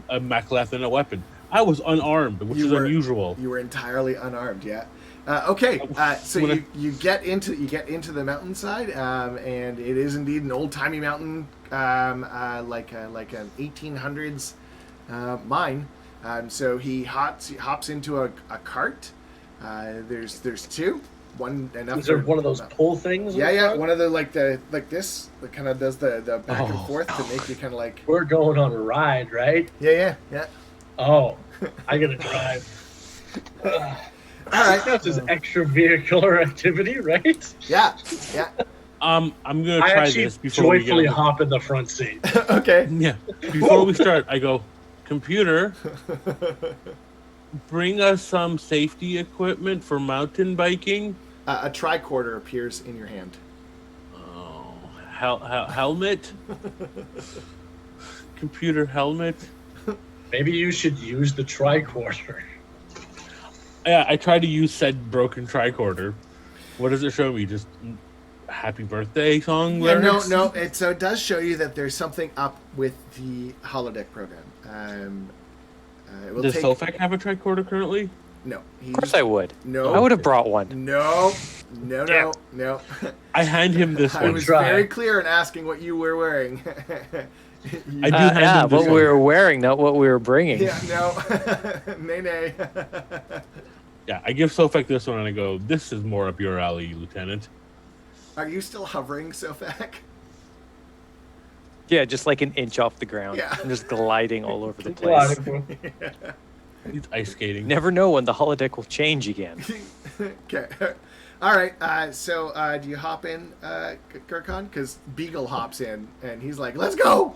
a macleth and a weapon. I was unarmed, which is unusual. You were entirely unarmed, yeah. Okay, so you get into the mountainside, and it is indeed an old timey mountain, like an 1800s mine. So he hops into a cart. There's two. One enough. Is there one of those pull things? Yeah. One of the this that kind of does the back and forth to make you kind of like. We're going on a ride, right? Yeah. Oh, I gotta drive. All right. That's his extravehicular activity, right? Yeah. I'm gonna I try actually this before we joyfully get. hop in the front seat. Okay. Yeah. Before we start, I go, computer, bring us some safety equipment for mountain biking. A tricorder appears in your hand. Oh, helmet. Computer helmet. Maybe you should use the tricorder. Yeah, I tried to use said broken tricorder. What does it show me? Just happy birthday song Yeah, lyrics? no. It does show you that there's something up with the holodeck program. Does Sofek have a tricorder currently? No. Of course I would. No. I would have brought one. No. I hand him this I one. was Try. very clear in asking what you were wearing. I do hand him this what one. we were wearing, not what we were bringing. Yeah, no. Nay. Yeah, I give Sofek this one and I go, this is more up your alley, Lieutenant. Are you still hovering, Sofek? Yeah, just like an inch off the ground. Yeah. And just gliding all over the place. He's ice skating. Never know when the holodeck will change again. Okay. All right. So do you hop in, Gurkhan? Because Beagle hops in, and he's like, let's go!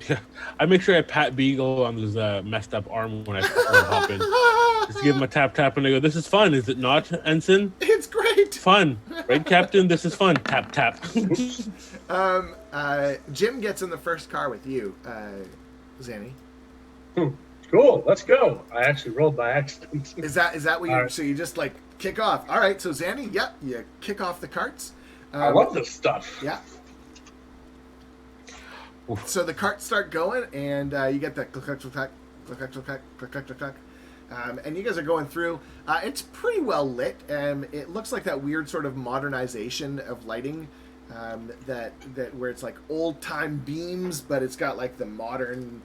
Yeah, I make sure I pat Beagle on his messed up arm when I hop in. Just give him a tap, and I go, this is fun, is it not, Ensign? It's great! Fun. Right, Captain? This is fun. Tap. Jim gets in the first car with you, Xani. Cool, let's go. I actually rolled by accident. Is that what you? Alright. So you just like kick off? All right. So Xani, yep, you kick off the carts. I love this stuff. Yeah. So the carts start going, and you get that click, click, click, click, click, click, click, click, click, click. And you guys are going through. It's pretty well lit. It looks like that weird sort of modernization of lighting that where it's like old time beams, but it's got like the modern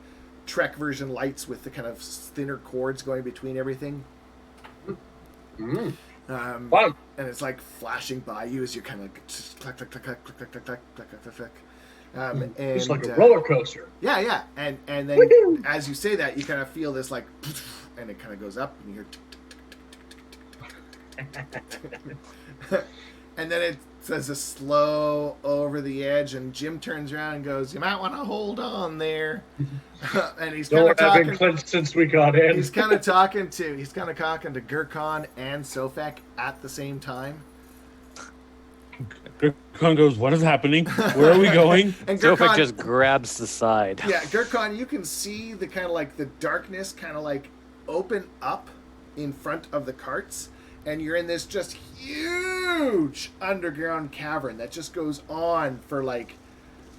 Trek version lights with the kind of thinner cords going between everything. Wow. And it's like flashing by you as you're kind of just click, click, click, click, click, click, click, click, click, click, click. And, It's like a roller coaster. Yeah. And then Woo-hoo! as you say that, you kind of feel this like, and it kind of goes up, and you hear, and then it says a slow over the edge, and Jim turns around and goes, "You might want to hold on there." And he's kind of Haven't talking. clinched since we got in. He's kind of talking to Gurkhan and Sofek at the same time. Gurkhan goes, "What is happening? Where are we going?" And Sofek just grabs the side. Yeah, Gurkhan, you can see the kind of like the darkness kind of like open up in front of the carts, and you're in this just huge underground cavern that just goes on for like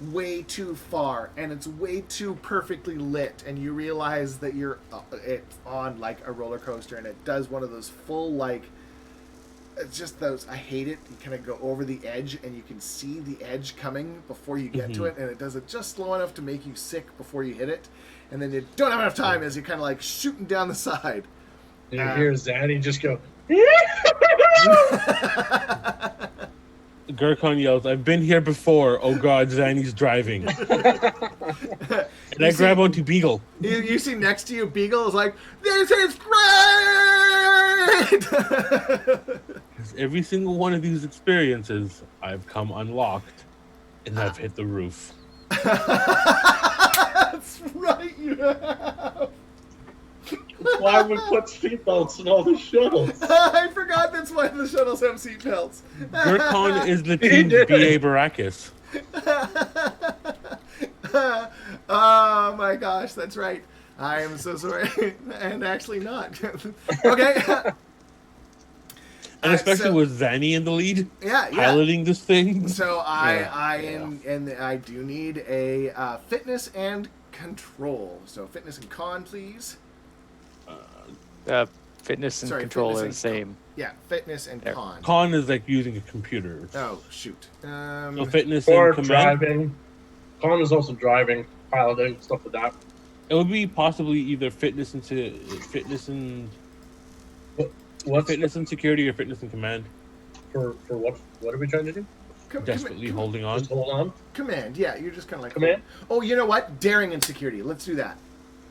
way too far, and it's way too perfectly lit, and you realize that you're it's on like a roller coaster, and it does one of those full like, it's just those, I hate it, you kind of go over the edge and you can see the edge coming before you get to it, and it does it just slow enough to make you sick before you hit it, and then you don't have enough time as you're kind of like shooting down the side. You hear Xani just go, Gurkhan yells, "I've been here before. Oh God, Xani's driving." And I grab onto Beagle. You see next to you, Beagle is like, "This is great!" Every single one of these experiences, I've come unlocked, and I've hit the roof. That's right, you have. That's why we put seatbelts in all the shuttles. I forgot that's why the shuttles have seatbelts. Gurkhan is the team's B.A. Baracus. Oh my gosh, that's right. I am so sorry. And actually not. Okay. And especially so- with Xani in the lead, Yeah. piloting this thing. So I do need a fitness and control. So fitness and con, please. Fitness and Sorry, control fitness are and the same. Yeah, fitness and There. con. Con is like using a computer. Oh shoot. So fitness Or and command. driving. Con is also driving, piloting, stuff like that. It would be possibly either fitness and What's fitness and security or fitness and command. for what? What are we trying to do? Desperately holding on. Just hold on. Command. Yeah, you're just kind of like Command? Oh, you know what? Daring and security. Let's do that.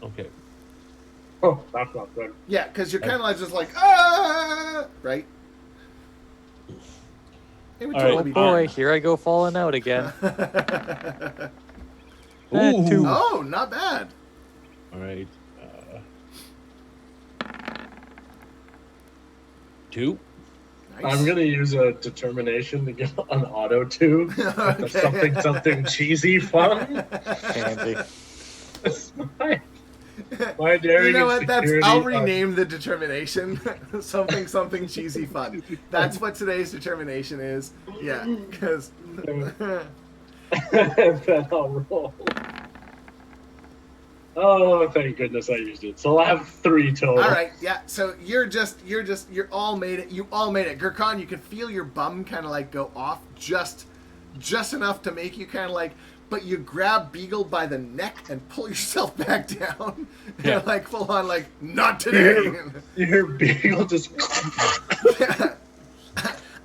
Okay. Oh, that's not good. Yeah, because you're kind of like just like right. It would All right. Oh totally be boy, daring. here I go falling out again. Ooh. Two. Oh, not bad. All right. 2. Nice. I'm gonna use a determination to get an auto too. Okay. Something cheesy fun. Handy. My daring You know and what? That's security I'll are- rename the determination something cheesy fun. That's what today's determination is. Yeah, because and then I'll roll. Oh, thank goodness I used it. So I'll have 3 total. all right, yeah. So you're all made it. You all made it. Gurkhan, you can feel your bum kind of like go off just enough to make you kind of like. But you grab Beagle by the neck and pull yourself back down. Yeah. And like full on like not You today. hear Beagle just.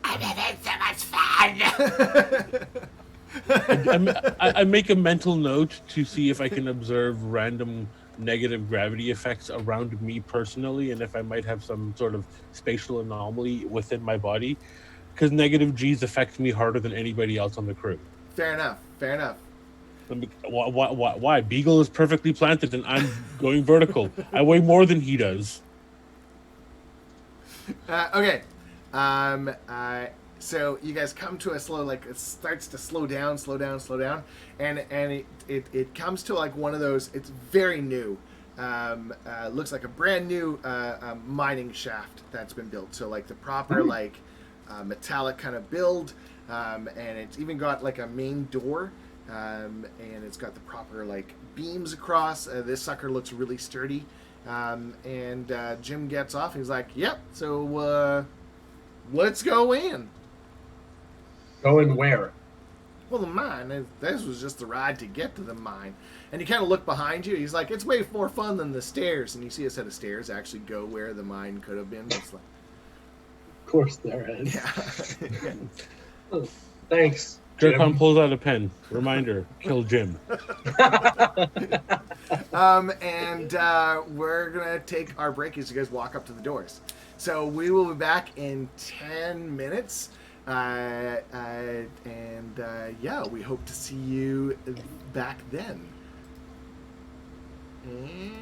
I'm having so much fun. I make a mental note to see if I can observe random negative gravity effects around me personally, and if I might have some sort of spatial anomaly within my body, because negative G's affect me harder than anybody else on the crew. Fair enough. Why? Beagle is perfectly planted, and I'm going vertical. I weigh more than he does. Okay. So you guys come to a slow, like it starts to slow down, and it comes to like one of those. It's very new. Looks like a brand new mining shaft that's been built. So like the proper like metallic kind of build, and it's even got like a main door, and it's got the proper like beams across. This sucker looks really sturdy. And Jim gets off. He's like, "Yep. So let's go in." Going where? Well, the mine, this was just the ride to get to the mine. And you kind of look behind you. He's like, it's way more fun than the stairs. And you see a set of stairs actually go where the mine could have been. It's like, Of course there is. yeah. Oh, thanks. Jim. Jerkon pulls out a pen. Reminder: kill Jim. And we're going to take our break as you guys walk up to the doors. So we will be back in 10 minutes. Yeah, we hope to see you back then. And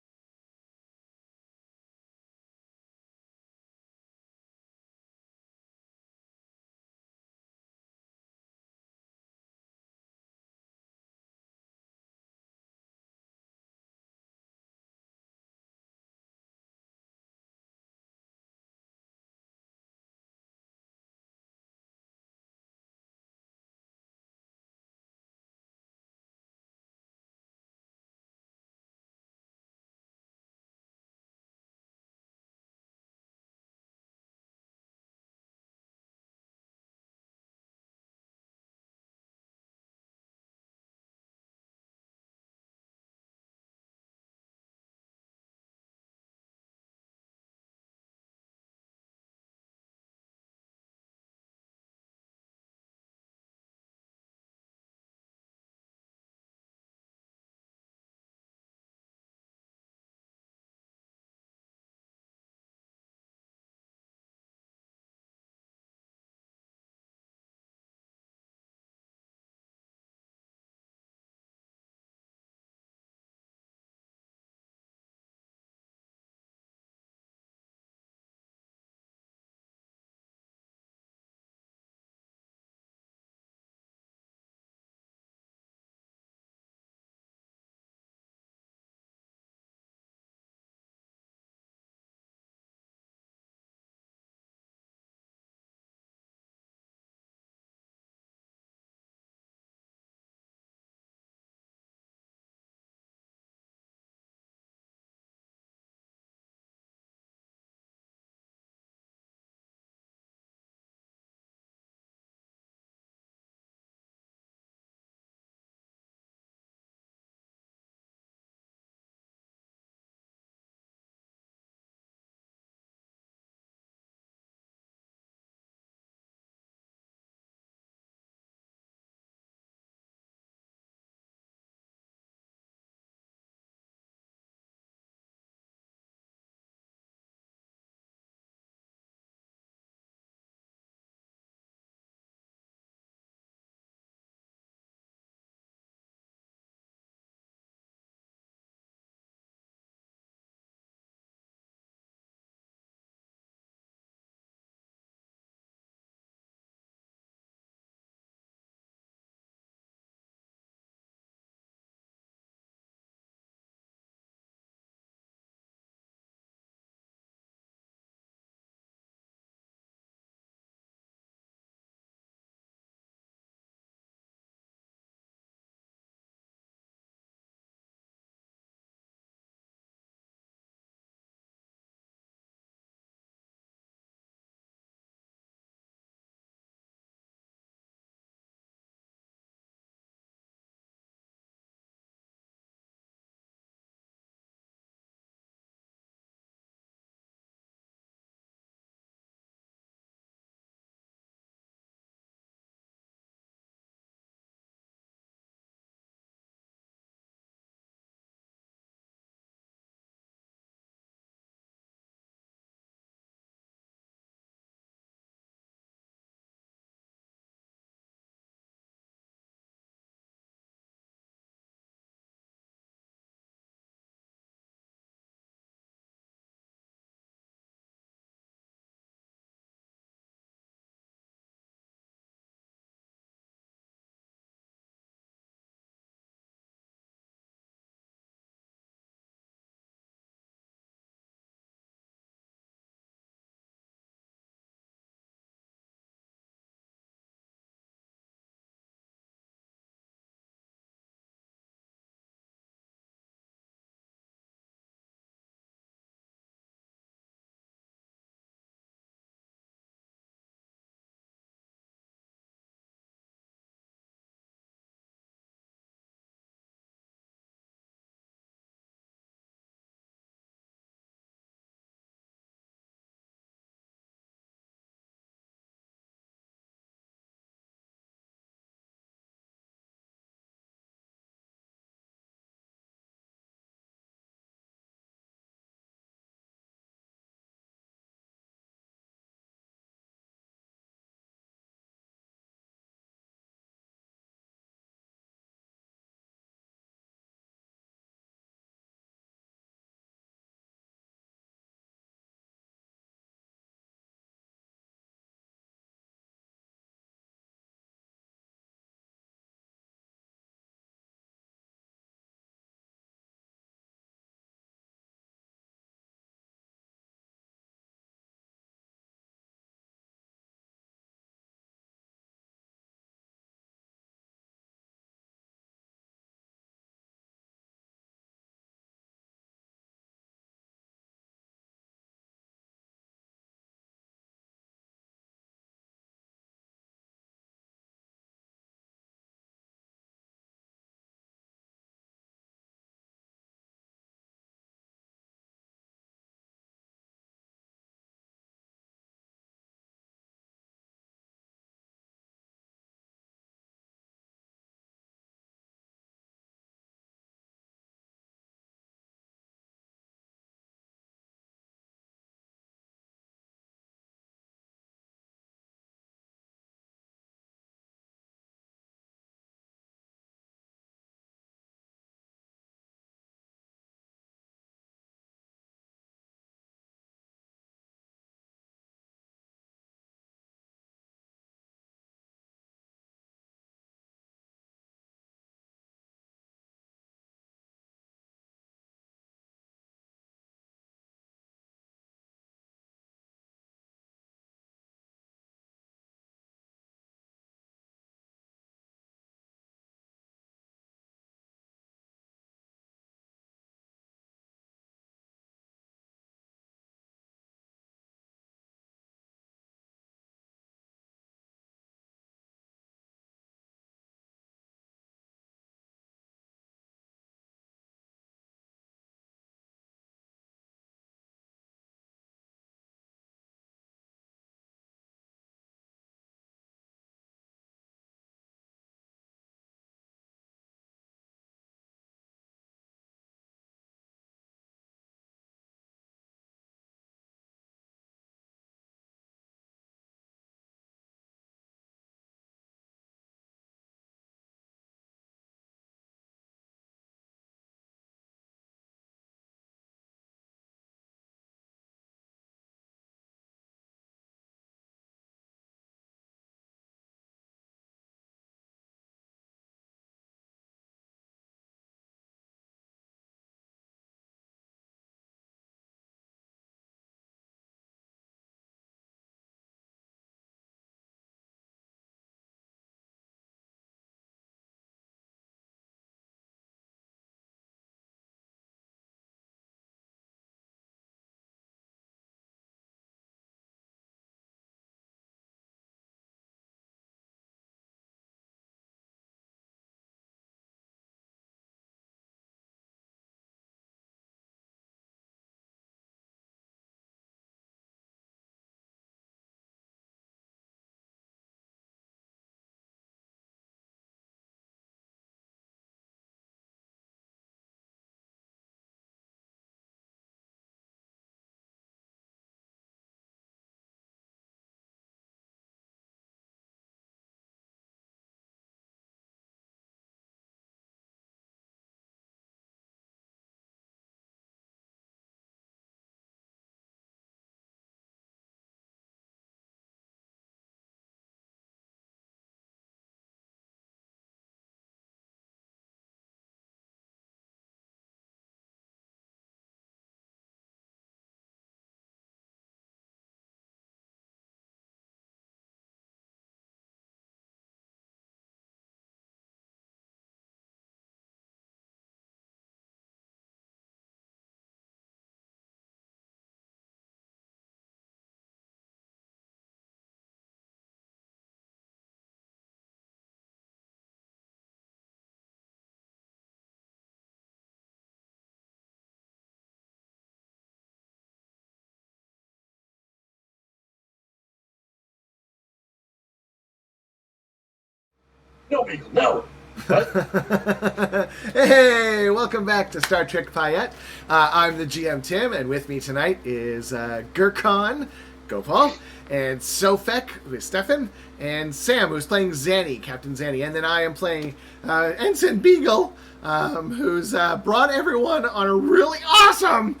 No, Beagle, no. What? Hey, welcome back to Star Trek Payette. I'm the GM Tim, and with me tonight is Gurkhan, Gopal, and Sofek, who is Stefan, and Sam, who's playing Xani, Captain Xani, and then I am playing Ensign Beagle, who's brought everyone on a really awesome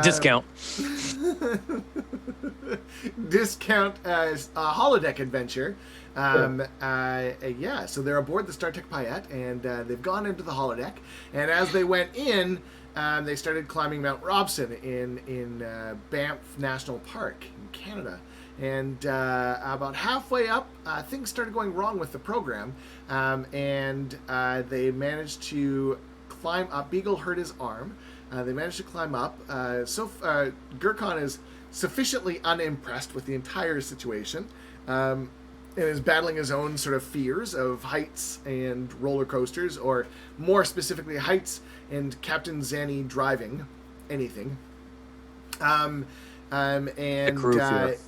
Discount. discount holodeck adventure. So they're aboard the Star Trek Payette, and they've gone into the holodeck. And as they went in, they started climbing Mount Robson in Banff National Park in Canada. And about halfway up, things started going wrong with the program, and they managed to climb up. Beagle hurt his arm. They managed to climb up. Gurkhan is sufficiently unimpressed with the entire situation, and is battling his own sort of fears of heights and roller coasters, or more specifically, heights and Captain Xani driving anything. And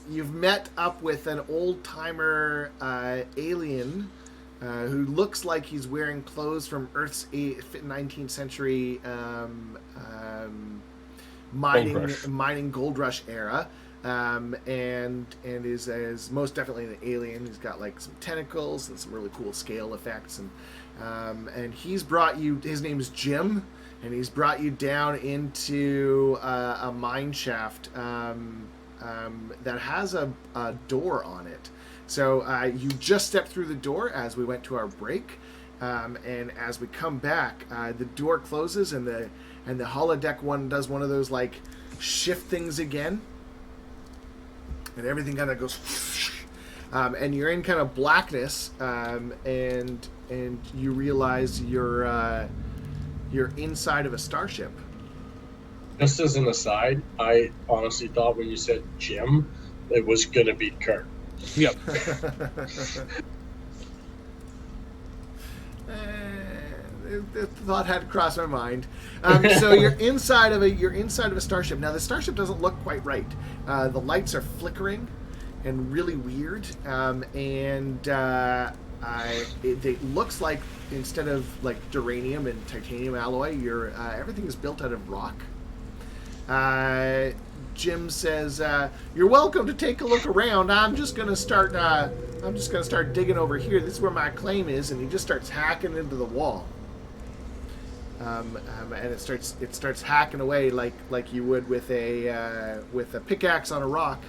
you've met up with an old-timer alien who looks like he's wearing clothes from Earth's 19th century mining gold rush era, and is most definitely an alien. He's got like some tentacles and some really cool scale effects, and he's brought you. His name's Jim, and he's brought you down into a mine shaft that has a door on it. So you just stepped through the door as we went to our break, and as we come back, the door closes, and the holodeck one does one of those like shift things again, and everything kind of goes, and you're in kind of blackness, and you realize you're inside of a starship. Just as an aside, I honestly thought when you said Jim, it was gonna be Kurt. Yep. The thought had crossed my mind. So you're inside of a starship. Now the starship doesn't look quite right. The lights are flickering and really weird. It looks like instead of like duranium and titanium alloy, everything is built out of rock. Jim says, "You're welcome to take a look around. I'm just gonna start digging over here. This is where my claim is," and he just starts hacking into the wall. And it starts hacking away like you would with a pickaxe on a rock.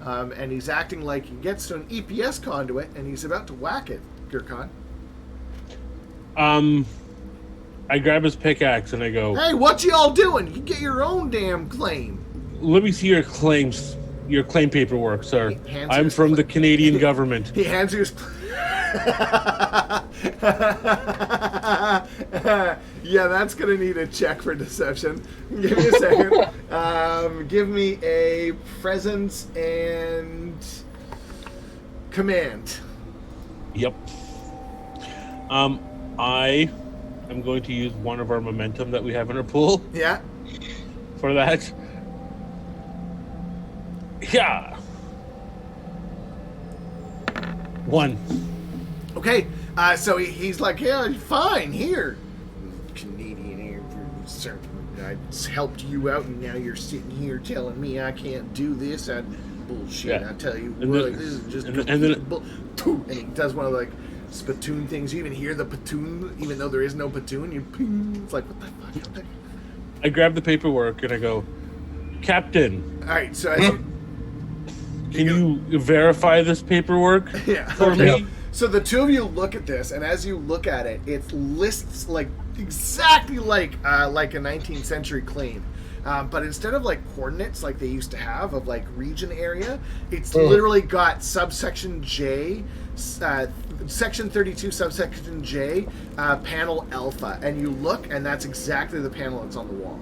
And he's acting like he gets to an EPS conduit and he's about to whack it. Gurkhan. I grab his pickaxe and I go, "Hey, what y'all doing? You get your own damn claim." "Let me see your claim paperwork, sir. I'm from the Canadian government." He hands you his. Yeah, that's gonna need a check for deception. Give me a second. Give me a presence and command. Yep. I am going to use one of our momentum that we have in our pool. Yeah. For that. Yeah. 1. Okay. So he's like, "Yeah, fine. Here, Canadian Air Force. I helped you out, and now you're sitting here telling me I can't do this. Bullshit. Yeah. I tell you And what, then- this is just and then- and he does one of like spittoon things. You even hear the platoon, even though there is no platoon. You ping. It's like, what the fuck? What the... I grab the paperwork and I go, "Captain, All right. So as can you verify this paperwork yeah. for Okay. me?" So the two of you look at this, and as you look at it, it lists like exactly like a 19th century claim, but instead of like coordinates like they used to have of like region area, it's literally got subsection J, section 32, subsection J, panel alpha, and you look, and that's exactly the panel that's on the wall.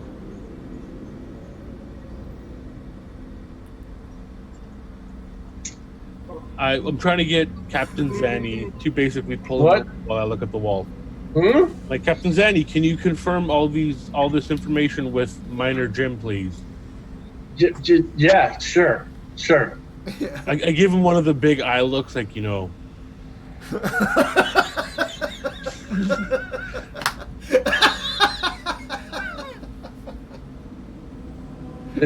I'm trying to get Captain Xani to basically pull What? it up while I look at the wall. Hmm? Like, "Captain Xani, can you confirm all this information with Miner Jim, please?" Yeah, sure. I give him one of the big eye looks, like,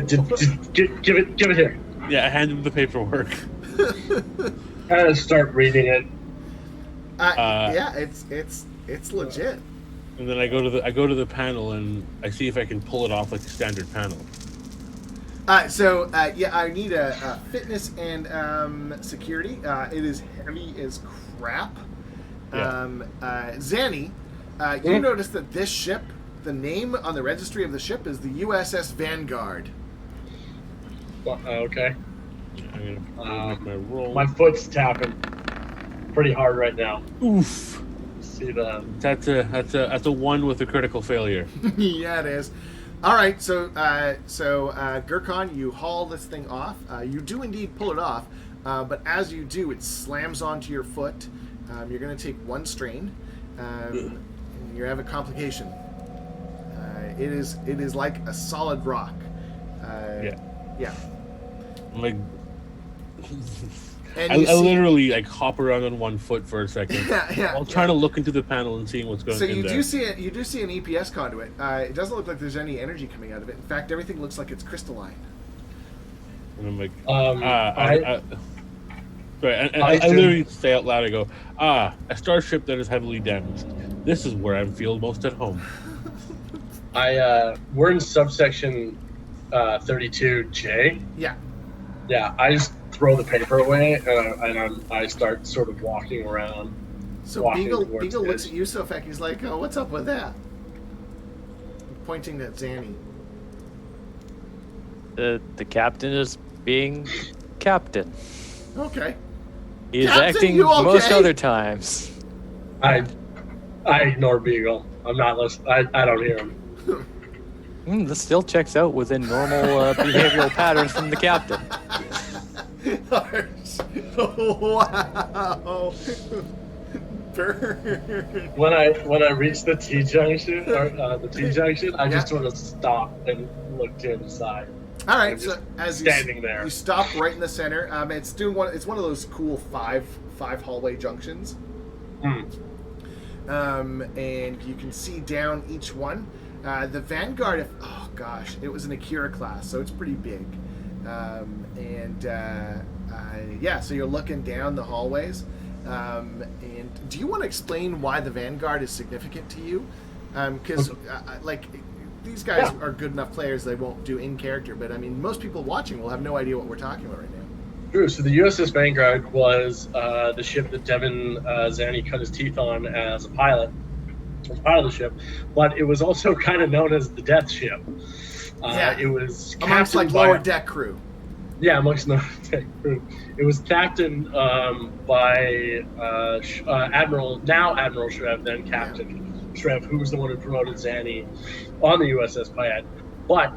Just give it here. Yeah, I hand him the paperwork. And start reading it. Yeah, it's legit. And then I go to the panel and I see if I can pull it off like a standard panel. Yeah, I need a fitness and security. It is heavy as crap. Yeah. Xani, you notice that this ship, the name on the registry of the ship is the USS Vanguard. Okay. I'm gonna make my roll. My foot's tapping pretty hard right now. Oof. See the. That's a 1 with a critical failure. Yeah, it is. All right, so Gurkhan, you haul this thing off. You do indeed pull it off, but as you do, it slams onto your foot. You're going to take 1 strain. And you have a complication. It is like a solid rock. Yeah. I'm like, And I you see, literally like hop around on 1 foot for a second while trying to look into the panel and seeing what's going on. So in you there. do see it. You do see an EPS conduit. It doesn't look like there's any energy coming out of it. In fact, everything looks like it's crystalline. And I'm like, sorry, I literally say out loud, I go, a starship that is heavily damaged. This is where I feel most at home. We're in subsection 32J. Yeah. Yeah, I just throw the paper away and I start sort of walking around. So Beagle looks at you, Sofek. He's like, "Oh, what's up with that?" Pointing at Xani. The captain is being captain. Okay. He's Captain, acting you okay? most other times. I ignore Beagle. I'm not listening. I don't hear him. This still checks out within normal behavioral patterns from the captain. Wow. Burn. When I reach the T junction, I just sort of stop and look to the side. All right, I'm so just as standing there. you stop right in the center. It's one of those cool five hallway junctions. And you can see down each one. The Vanguard, it was an Akira class, so it's pretty big. So you're looking down the hallways. And do you want to explain why the Vanguard is significant to you? Because, these guys are good enough players, they won't do in character, but I mean, most people watching will have no idea what we're talking about right now. True. So the USS Vanguard was the ship that Devin Xani cut his teeth on as a pilot. As part of the ship, but it was also kind of known as the Death Ship. It was amongst lower deck crew. Yeah, amongst the deck crew. It was captained by Admiral Shrev, then Captain Shrev, who was the one who promoted Xani on the USS Payette. But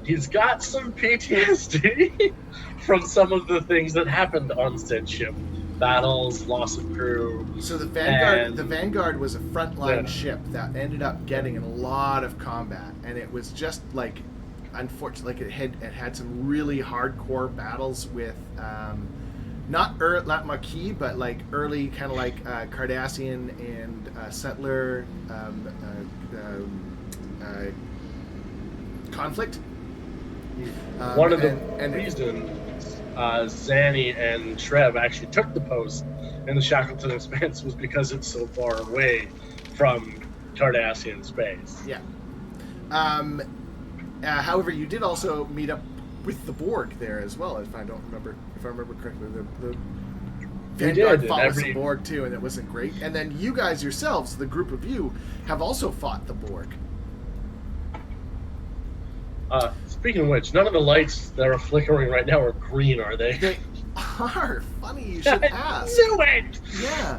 he's got some PTSD from some of the things that happened on said ship. Battles, loss of crew. So the Vanguard was a frontline ship that ended up getting in a lot of combat, and it was just unfortunately, it had some really hardcore battles with not Maquis, but early kind of Cardassian and settler conflict. One of the reasons Xani and Shrev actually took the post in the Shackleton Expanse was because it's so far away from Cardassian space. Yeah. However, you did also meet up with the Borg there as well, if I remember correctly. The Vanguard fought with the Borg too, and it wasn't great. And then you guys yourselves, the group of you, have also fought the Borg. Speaking of which, none of the lights that are flickering right now are green, are they? They are. Funny you should ask. I knew it! Yeah.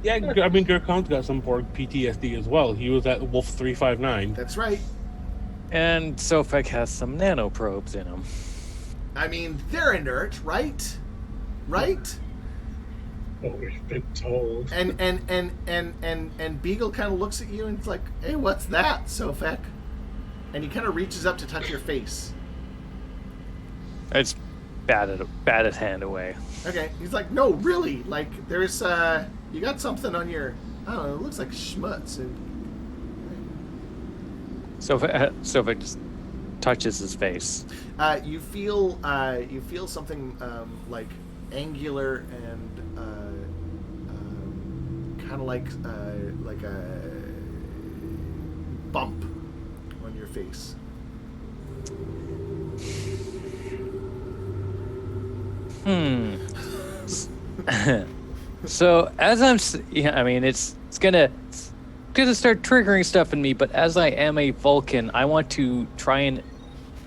Yeah, I mean, Gurkhan's got some Borg PTSD as well. He was at Wolf 359. That's right. And Sofek has some nanoprobes in him. I mean, they're inert, right? Right? What we've been told. And Beagle kind of looks at you and it's like, "Hey, what's that, Sofek?" And he kind of reaches up to touch your face. It's bat at hand away. Okay. He's like, "No, really. There's You got something on your... I don't know, it looks like schmutz. Sofek just touches his face. You feel something like angular and kind of like a bump on your face. So as I mean, it's gonna start triggering stuff in me. But as I am a Vulcan, I want to try and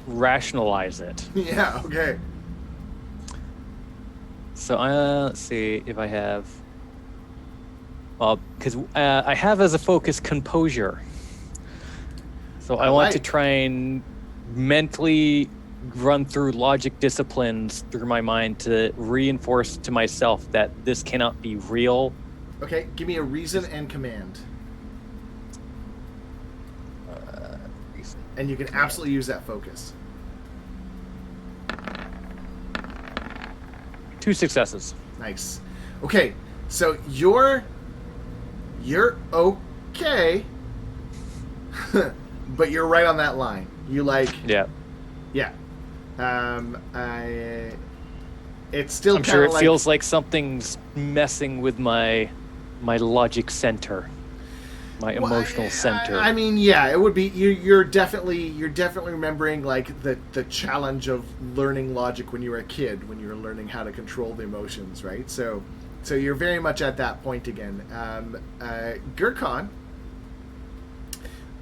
rationalize it. Yeah. Okay. So let's see if I have. Well, because I have as a focus composure. So I want to try and mentally run through logic disciplines through my mind to reinforce to myself that this cannot be real. Okay, give me a reason and command. And you can absolutely use that focus. 2 successes. Nice. Okay, so you're okay, but you're right on that line. You Yeah. Yeah. It's still I'm sure it feels like something's messing with my logic center, my emotional center. I mean, yeah, it would be. You're definitely remembering like the challenge of learning logic when you were a kid, when you were learning how to control the emotions, right? So you're very much at that point again. Gurkhan,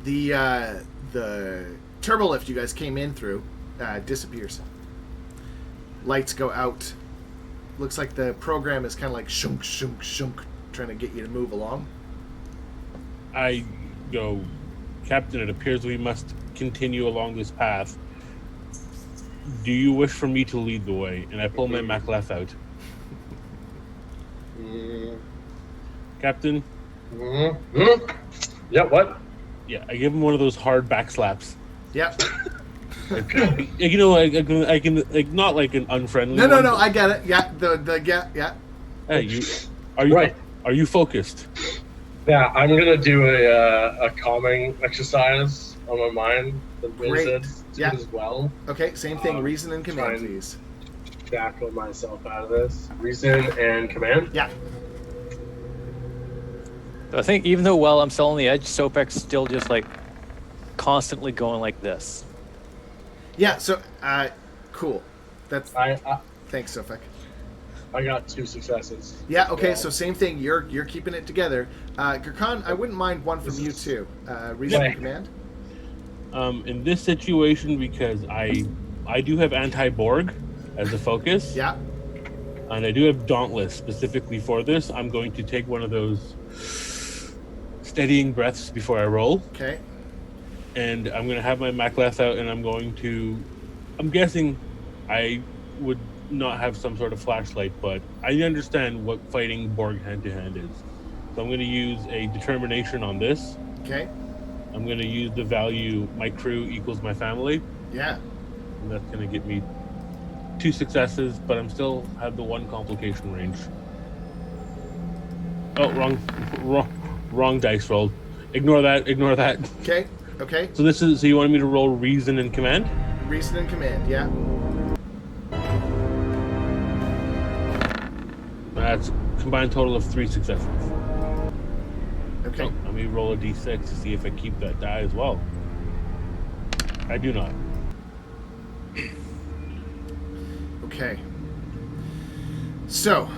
the turbolift you guys came in through disappears. Lights go out. Looks like the program is kind of like shunk, shunk, shunk, trying to get you to move along. I go, Captain, it appears we must continue along this path. Do you wish for me to lead the way? And I pull my Macleth out. Captain? Yeah, what? Yeah, I give him one of those hard back slaps. Yep. You know, I can like, not like an unfriendly. No, I get it. Yeah, yeah. Hey, are you focused? Yeah, I'm gonna do a calming exercise on my mind. The Great. Yeah. as well. Okay, same thing. Reason and command, try and please. Shackle myself out of this. Reason and command. Yeah. So I think even though while I'm still on the edge, Sofek's still just like constantly going like this. Yeah. So, cool. That's I thanks, Sofek. I got 2 successes. Yeah. Okay. So same thing. You're keeping it together. Gurkhan, I wouldn't mind one from you too. Reason and command. In this situation, because I do have anti-Borg as a focus. Yeah. And I do have Dauntless specifically for this. I'm going to take one of those steadying breaths before I roll. Okay. And I'm going to have my Macleth out, and I'm guessing I would not have some sort of flashlight, but I understand what fighting Borg hand-to-hand is. So I'm going to use a determination on this. Okay. I'm going to use the value my crew equals my family. Yeah. And that's going to get me 2 successes, but I'm still have the 1 complication range. Oh, wrong dice rolled. Ignore that. Okay. Okay. So you wanted me to roll reason and command? Reason and command. Yeah. That's a combined total of 3 successes. Okay. Oh, let me roll a d6 to see if I keep that die as well. I do not. Okay. So,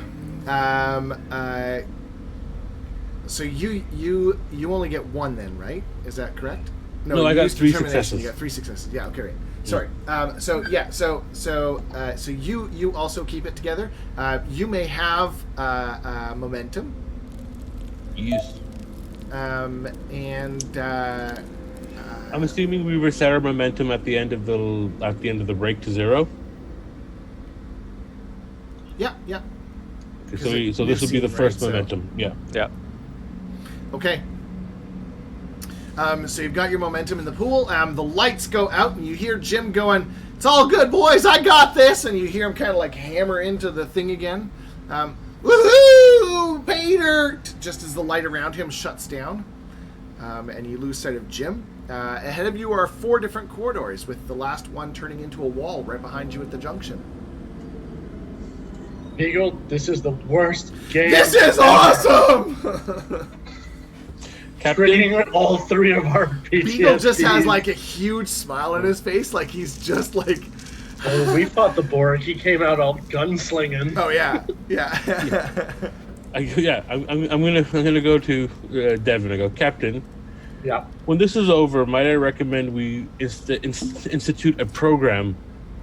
so you only get 1 then, right? Is that correct? No, I you got used 3 determination. successes. You got 3 successes. Yeah. Okay. Right. Sorry. So you also keep it together. You may have momentum. Yes. I'm assuming we reset our momentum at the end of the break to 0. Yeah. Okay, so this would be the first momentum. Yeah. Okay. So you've got your momentum in the pool. The lights go out, and you hear Jim going, "It's all good, boys. I got this." And you hear him kind of like hammer into the thing again. Woohoo! you, Peter! Just as the light around him shuts down, and you lose sight of Jim. Ahead of you are 4 different corridors, with the last one turning into a wall right behind you at the junction. Beagle, this is the worst game. This is awesome! Triggering all 3 of our PTSDs. Beagle just has like a huge smile on his face, like he's just like... Oh, we fought the Borg. He came out all gunslinging. Oh yeah. I'm gonna go to Devin. I go, Captain. Yeah. When this is over, might I recommend we institute a program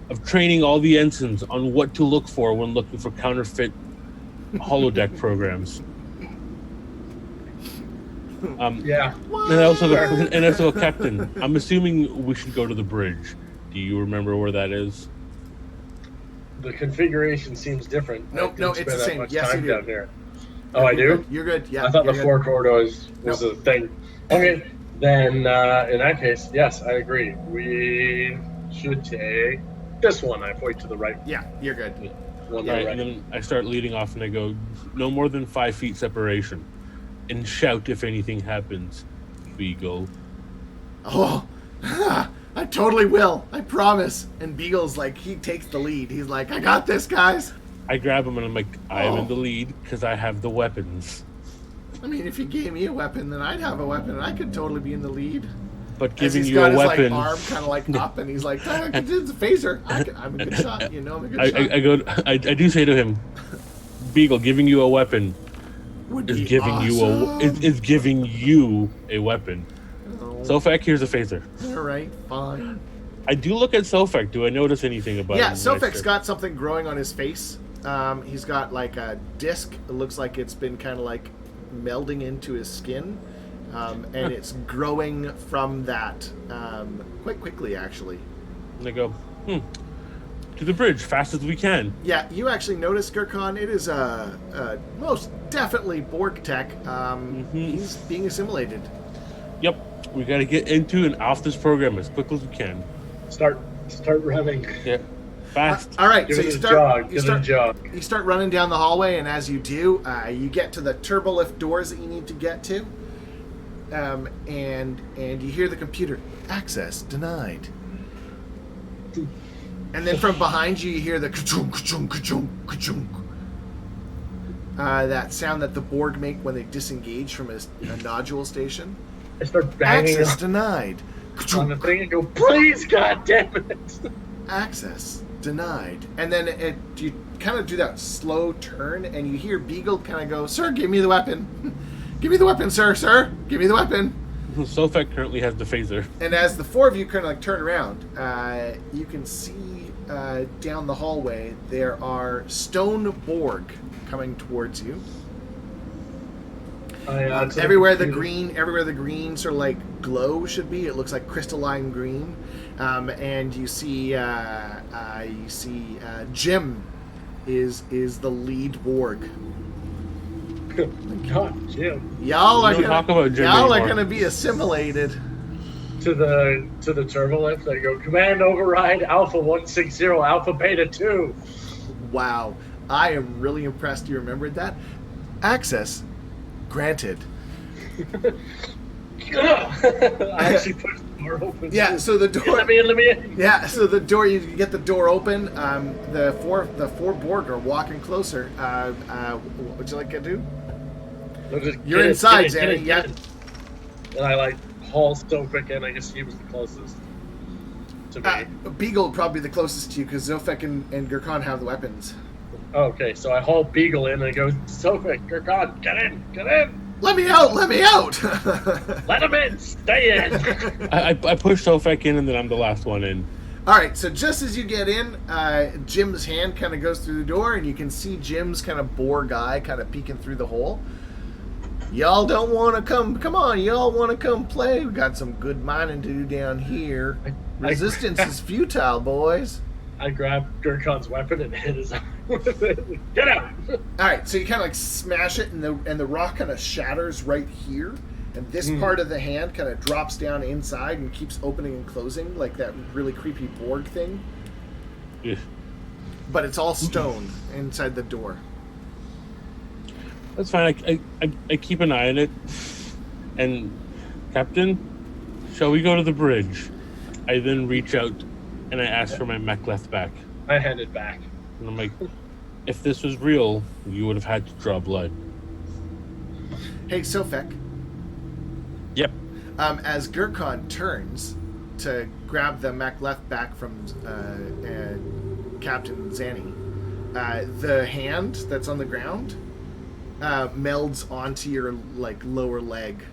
of training all the ensigns on what to look for when looking for counterfeit holodeck programs. Yeah. And also, Captain, I'm assuming we should go to the bridge. Do you remember where that is? The configuration seems different. No, it's the same. Yes, you do. Down there. Oh, I do? You're good. Yeah. I thought the good. 4 corridors was a thing. Okay, then in that case, yes, I agree. We should take this one. I point to the right. Yeah, you're good. One Right, right. and then I start leading off and I go, no more than 5 feet separation. And shout if anything happens. Beagle. Oh, I totally will. I promise. And Beagle's like, he takes the lead. He's like, I got this, guys. I grab him and I'm like, I am in the lead because I have the weapons. I mean, if you gave me a weapon, then I'd have a weapon, and I could totally be in the lead. But As giving he's you got a his weapon, like arm kind of like up, and he's like, it's a phaser. I'm a good shot. You know, I'm a good shot. I do say to him, Beagle, giving you a weapon Would is be giving awesome. is giving you a weapon. Oh, Sofek, here's a phaser. all right, fine. I do look at Sofek. Do I notice anything about Yeah, him? Sofek's got something growing on his face. He's got like a disc. It looks like it's been kind of like melding into his skin, and it's growing from that quite quickly, actually. And I go, to the bridge, fast as we can. Yeah, you actually notice, Gurkhan, it is most definitely Borg tech. He's being assimilated. Yep, we got to get into and off this program as quick as we can. Start running. Yeah, fast. All right, Give so it you a start. jog. You Give it a jog. You start running down the hallway, and as you do, you get to the turbolift doors that you need to get to, and you hear the computer, access denied. And then from behind you, you hear the ka-chunk, ka-chunk, ka-chunk, ka-chunk. That sound that the Borg make when they disengage from a nodule station. I start banging Access denied. on the thing and go, please, God damn it. Access denied. And then you kind of do that slow turn, and you hear Beagle kind of go, sir, give me the weapon. Give me the weapon, sir. Give me the weapon. Sofek currently has the phaser. And as the 4 of you kind of like turn around, you can see down the hallway there are stone Borg coming towards you. Everywhere the green sort of like glow should be, it looks like crystalline green. And you see Jim is the lead Borg. God, Jim. Y'all are talk about Jim y'all are anymore. gonna be assimilated. To the turbolift, I go, command override Alpha 160, Alpha Beta 2. Wow, I am really impressed you remembered that. Access granted. I actually pushed the door open. Yeah, so the door. Let me in. Yeah, so the door. You get the door open. The four Borg are walking closer. What would you like to do? You're inside, Xani. Yeah. And I like haul Sofek in. I guess he was the closest to me. Beagle would probably be the closest to you because Sofek and Gurkhan have the weapons. Okay, so I haul Beagle in and I go, Sofek, Gurkhan, get in. Let me out! Let him in. Stay in. I push Sofek in and then I'm the last one in. All right, so just as you get in, Jim's hand kind of goes through the door, and you can see Jim's kind of Borg eye kind of peeking through the hole. Y'all don't want to come on, y'all want to come play? We got some good mining to do down here. Resistance is futile, boys. I grab Gurkhan's weapon and hit his arm with it. Get out! All right, so you kind of like smash it, and the rock kind of shatters right here, and this part of the hand kind of drops down inside and keeps opening and closing like that really creepy Borg thing. Yeah. But it's all stone inside the door. That's fine. I keep an eye on it. And, Captain, shall we go to the bridge? I then reach out and I ask for my mek'leth back. I hand it back. And I'm like, if this was real, you would have had to draw blood. Hey, Sofek. Yep. As Gurkhan turns to grab the mek'leth back from Captain Xani, the hand that's on the ground melds onto your lower leg.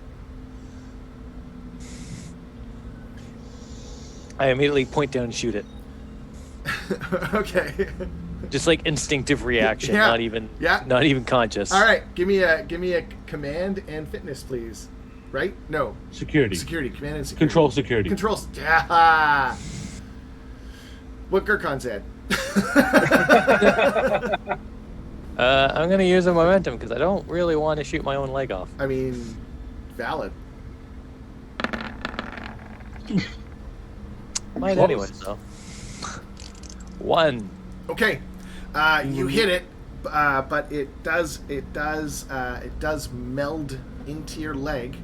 I immediately point down and shoot it. Okay. Just like instinctive reaction, Yeah. not even conscious. All right, give me a command and fitness, please. Right? No. Security. Security. Command and security. Control security. Control. Yeah. What Gurkhan said. I'm gonna use a momentum because I don't really want to shoot my own leg off. I mean, valid. Might anyway, so. 1. Okay. You hit it, but it does meld into your leg.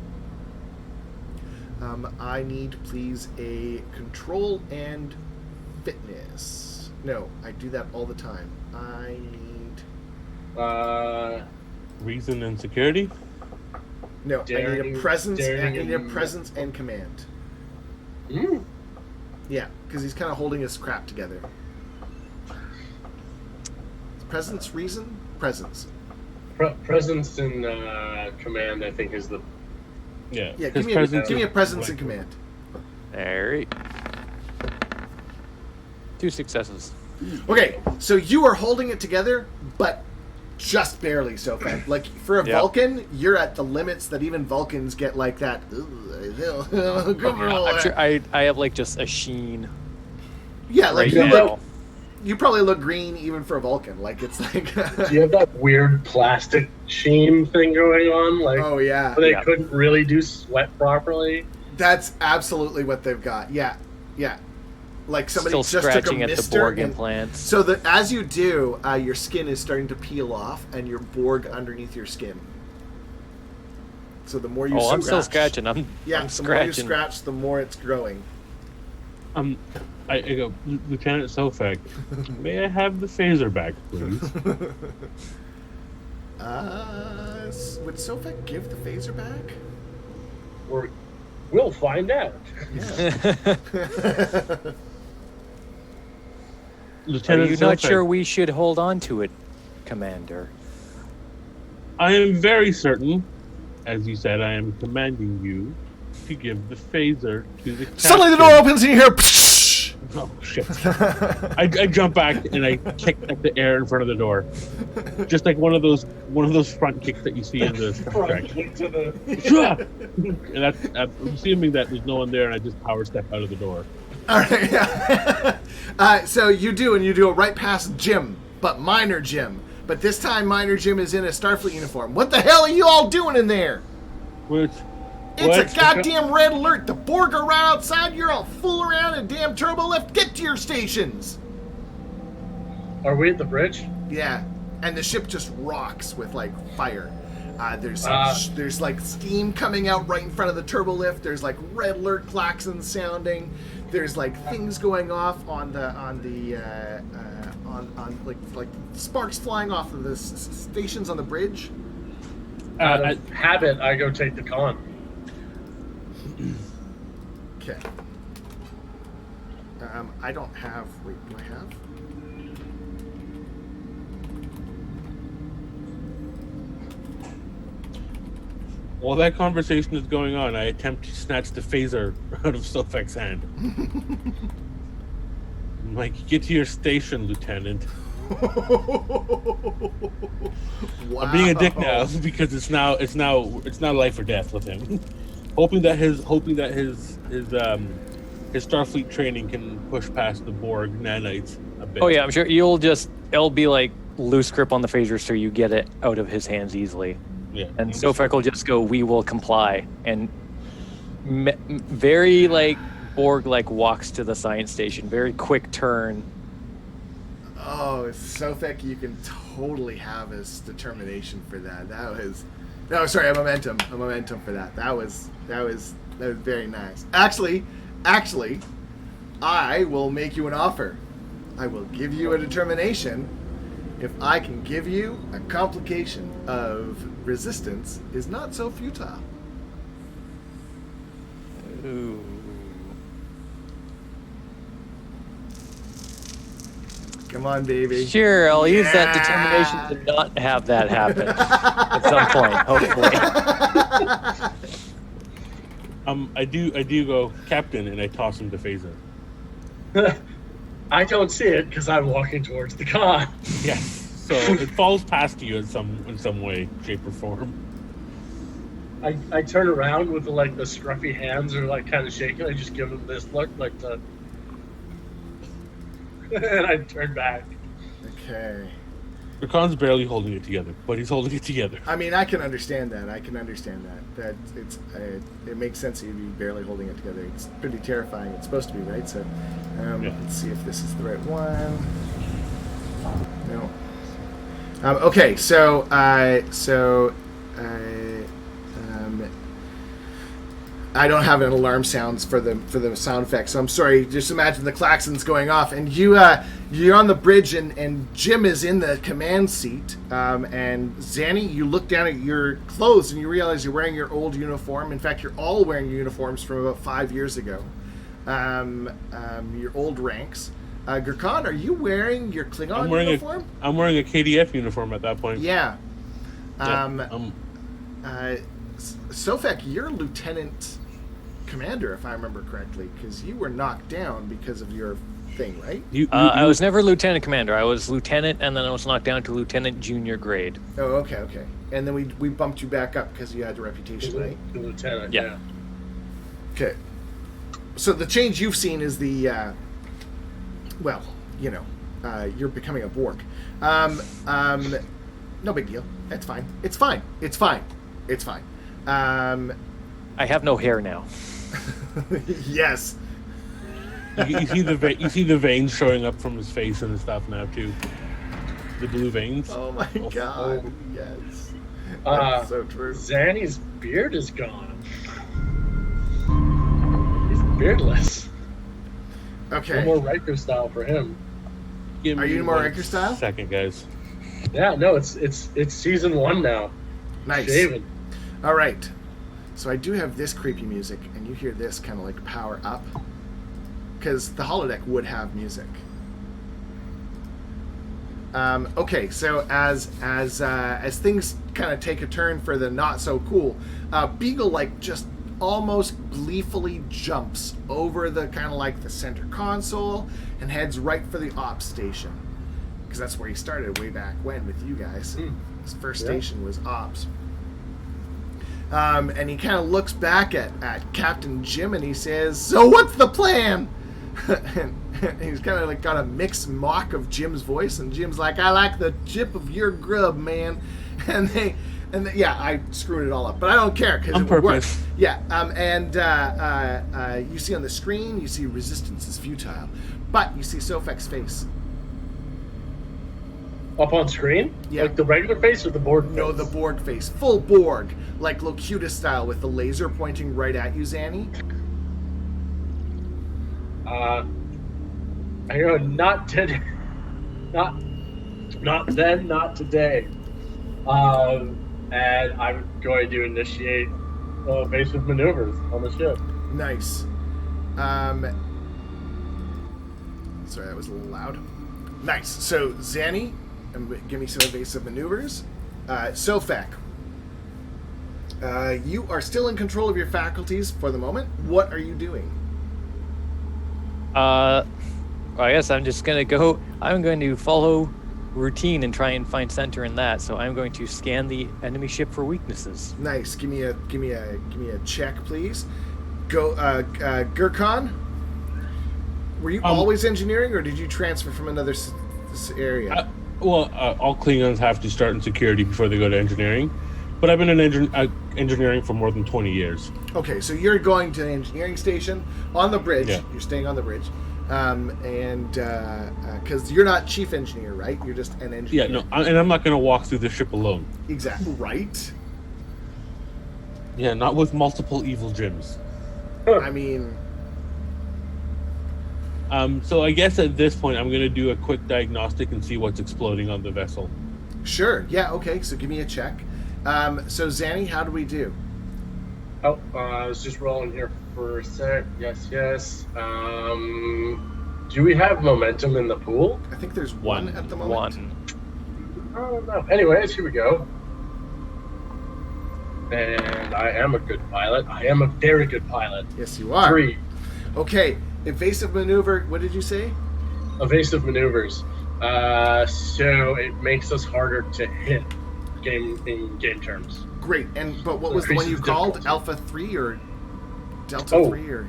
I need, please, a control and fitness. No, I do that all the time. I need Reason and security? I need a presence. I need a daring presence and command. Yeah, because he's kind of holding his crap together. Presence, reason, presence. Presence and command, I think, is the... Yeah. Yeah, give me a presence and command. Alright. 2 successes. Okay, so you are holding it together, but just barely, Sofek. Like, for a Vulcan, you're at the limits that even Vulcans get like that. I'm sure I have like just a sheen Yeah, like right now. you probably look green even for a Vulcan. Like, it's like... Do you have that weird plastic sheen thing going on? Like, Oh, yeah. where they couldn't really do sweat properly? That's absolutely what they've got. Yeah, yeah. Like somebody Still just took a scratching at the mister Borg and- implants. So that as you do, your skin is starting to peel off, and your Borg underneath your skin. So the more you scratch, I'm still scratching. I'm the more you scratching. scratch, the more it's growing. I go, Lieutenant Sofek, may I have the phaser back, please? Would Sofek give the phaser back? We'll find out. Are Lieutenant you not Sofek, sure we should hold on to it, Commander? I am very certain, as you said, I am commanding you to give the phaser to the captain. Suddenly the door opens and you hear... Oh, shit. I jump back and I kick at the air in front of the door. Just like one of those front kicks that you see in the Star Trek. And I'm assuming that there's no one there and I just power step out of the door. All right, yeah. So you do it right past Jim, but Minor Jim. But this time Minor Jim is in a Starfleet uniform. What the hell are you all doing in there? It's a goddamn red alert. The Borg are right outside. You're all fooling around in a damn turbo lift. Get to your stations. Are we at the bridge? Yeah, and the ship just rocks with like fire. There's like steam coming out right in front of the turbo lift. There's like red alert klaxons sounding. There's like things going off on like sparks flying off of the stations on the bridge. Out of habit, I go take the con. Okay. I don't have. Wait, do I have? While that conversation is going on, I attempt to snatch the phaser out of Sofek's hand. I'm like, get to your station, Lieutenant. Wow. I'm being a dick now because it's now life or death with him. hoping that his Starfleet training can push past the Borg nanites a bit. Oh yeah, I'm sure it'll be like loose grip on the phaser so you get it out of his hands easily. Yeah. And Sofek will just go, "We will comply," and very like Borg like walks to the science station. Very quick turn. Oh, Sofek, you can totally have his determination for that. That was, no, sorry, a momentum for that. That was very nice. Actually, I will make you an offer. I will give you a determination if I can give you a complication of resistance is not so futile. Ooh. Come on, baby. Sure, I'll use that determination to not have that happen at some point, hopefully. I do go, Captain, and I toss him the phaser. I don't see it because I'm walking towards the con. Yes. So it falls past you in some way, shape, or form. I turn around with the scruffy hands are kind of shaking. I just give him this look and I turn back. Okay. Rakan's barely holding it together, but he's holding it together. I mean, I can understand that. That it's it makes sense that you'd be barely holding it together. It's pretty terrifying. It's supposed to be, right? So, Yeah. Let's see if this is the right one. No. Okay, so I don't have an alarm sounds for the sound effects, so I'm sorry. Just imagine the klaxons going off, and you're on the bridge, and Jim is in the command seat, and Xani, you look down at your clothes and you realize you're wearing your old uniform. In fact, you're all wearing your uniforms from about 5 years ago. Your old ranks. Gurkhan, are you wearing your Klingon uniform? I'm wearing a KDF uniform at that point. Yeah. Sofek, you're Lieutenant Commander, if I remember correctly, because you were knocked down because of your thing, right? I was never Lieutenant Commander. I was Lieutenant, and then I was knocked down to Lieutenant Junior grade. Oh, okay. And then we bumped you back up because you had a reputation, right? The lieutenant, Yeah. Okay. So the change you've seen is the, you're becoming a Borg. No big deal. It's fine. I have no hair now. Yes. You see the veins showing up from his face and stuff now too. The blue veins. Oh my god. Yes. That's so true. Xani's beard is gone. He's beardless. Okay. No more Riker style for him. Are you more Riker style? Second, guys. Yeah, no, it's season 1 now. Nice. Shaven. All right. So I do have this creepy music, and you hear this kind of power up, because the holodeck would have music. Okay, so as things kind of take a turn for the not so cool, Beagle just almost gleefully jumps over the kind of the center console and heads right for the ops station, because that's where he started way back when with you guys. His first station was ops. And he kind of looks back at Captain Jim and he says, "So what's the plan?" and he's kind of got a mixed mock of Jim's voice, and Jim's like, "I like the chip of your grub, man." And I screwed it all up, but I don't care because it would work. Yeah. You see on the screen, you see resistance is futile, but you see Sofek's face. Up on screen? Yeah. Like the regular face or the Borg face? No, the Borg face. Full Borg. Like Locutus style with the laser pointing right at you, Xani. I know, not today. Not then, not today. And I'm going to initiate evasive maneuvers on the ship. Nice. Sorry, that was a little loud. Nice. So, Xani, give me some evasive maneuvers. Sofek, you are still in control of your faculties for the moment. What are you doing? I guess I'm just gonna go. I'm going to follow routine and try and find center in that. So I'm going to scan the enemy ship for weaknesses. Nice. Give me a check, please. Go, Gurkhan. Were you always engineering, or did you transfer from another area? All Klingons have to start in security before they go to engineering, but I've been in engineering for more than 20 years. Okay, so you're going to the engineering station on the bridge. Yeah. You're staying on the bridge. and because you're not chief engineer, right? You're just an engineer. Yeah, no, and I'm not going to walk through the ship alone. Exactly. Right. Yeah, not with multiple evil gyms. I mean, So I guess at this point, I'm going to do a quick diagnostic and see what's exploding on the vessel. sure. Yeah. Okay. So give me a check. So Xani, how do we do? Oh, I was just rolling here for a sec. Yes. Do we have momentum in the pool? I think there's one at the moment. One. I don't know. Anyways, here we go. And I am a good pilot. I am a very good pilot. Yes, you are. 3. Okay. Evasive maneuver. What did you say? Evasive maneuvers. So it makes us harder to hit in game terms. Great. But what was the one you Increases called? difficulty. Alpha 3 or Delta 3 or?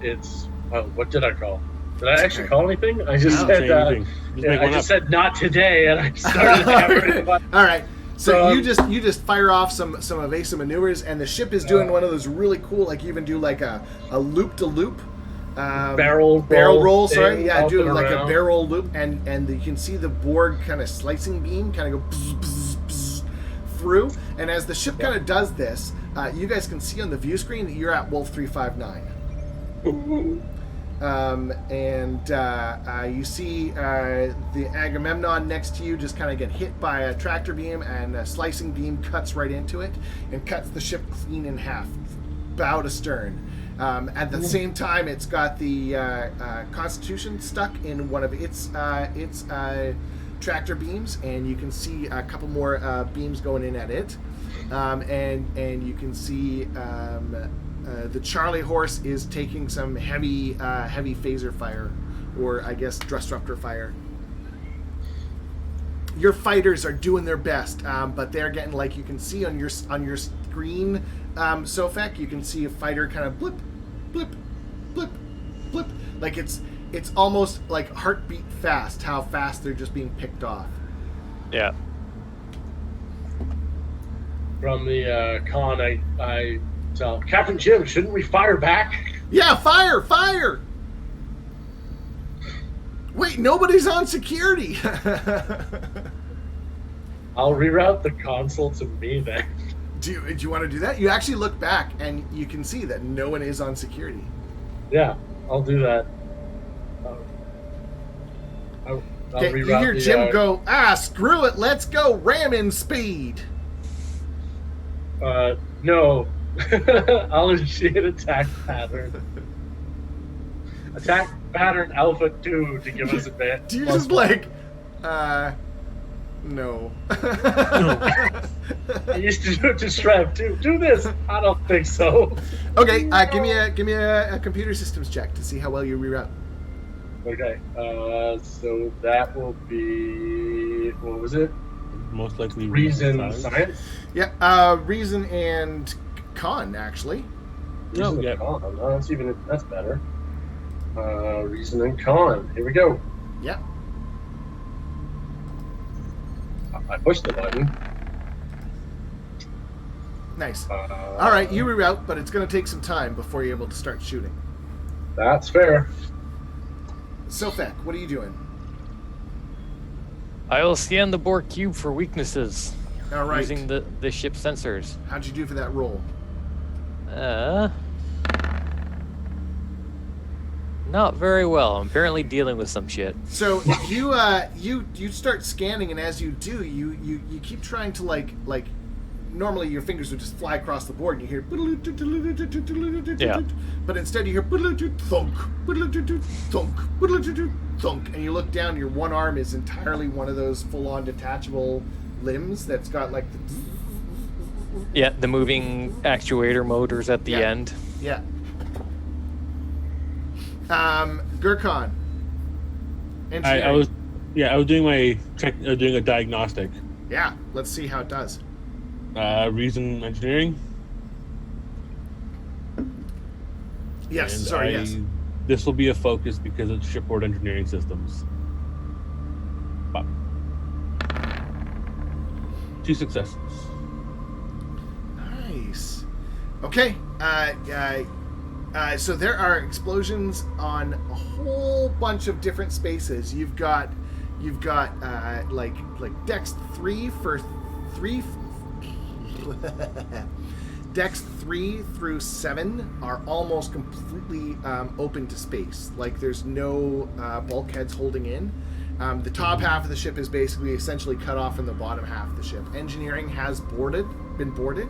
It's what did I call? Did I actually call anything? I just No, said say anything. Just make I one just up. said not today, and I started hammering. All right. So Um, you just fire off some evasive maneuvers, and the ship is doing one of those really cool, like you even do like a loop to loop. Barrel roll. Sorry, thing, yeah, up do and like a around. barrel loop, and you can see the board kind of slicing beam kind of go bzz, bzz, bzz, through. And as the ship kind of does this, you guys can see on the view screen that you're at Wolf 359. You see the Agamemnon next to you just kind of get hit by a tractor beam, and a slicing beam cuts right into it and cuts the ship clean in half, bow to stern. At the same time, it's got the Constitution stuck in one of its tractor beams, and you can see a couple more beams going in at it. And you can see the Charlie horse is taking some heavy phaser fire, or I guess disruptor fire. Your fighters are doing their best, but they're getting, like you can see on your screen, Sofek, you can see a fighter kind of blip, blip, blip, blip. Like it's almost like heartbeat fast how fast they're just being picked off. Yeah. From the con, I tell Captain Jim, shouldn't we fire back? Yeah, fire! Wait, nobody's on security. I'll reroute the console to me then. Do you want to do that? You actually look back and you can see that no one is on security. Yeah, I'll do that. I'll Okay, you reroute hear the, Jim go, screw it, let's go, ramming speed. No. I'll initiate attack pattern. Attack pattern Alpha 2 to give us a bit. Do you just like, no. I used to do it to Shrev too. Do this. I don't think so. Okay, give me a computer systems check to see how well you reroute. Okay. So that will be, what was it? Most likely Reason science. Yeah, reason and con actually. No, Reason yeah. and con. No, that's better. Reason and con. Here we go. Yeah. I pushed the button. Nice. All right, you reroute, but it's going to take some time before you're able to start shooting. That's fair. Sofek, what are you doing? I will scan the Borg cube for weaknesses All right. using the ship sensors. How'd you do for that roll? Not very well. I'm apparently dealing with some shit. So you you start scanning, and as you do, you keep trying to like normally your fingers would just fly across the board, and you hear Yeah. but instead you hear thunk, thunk, thunk, and you look down. Your one arm is entirely one of those full-on detachable limbs that's got like the Yeah, the moving actuator motors at the Yeah. end. yeah. Gurkhan. I was doing my check, doing a diagnostic. Yeah, let's see how it does. Reason engineering. Yes, And sorry, yes. This will be a focus because it's shipboard engineering systems. But 2 successes. Nice. Okay. So there are explosions on a whole bunch of different spaces. You've got like decks 3 for 3. Decks 3 through 7 are almost completely open to space. Like there's no bulkheads holding in. The top half of the ship is basically essentially cut off from the bottom half of the ship. Engineering has been boarded.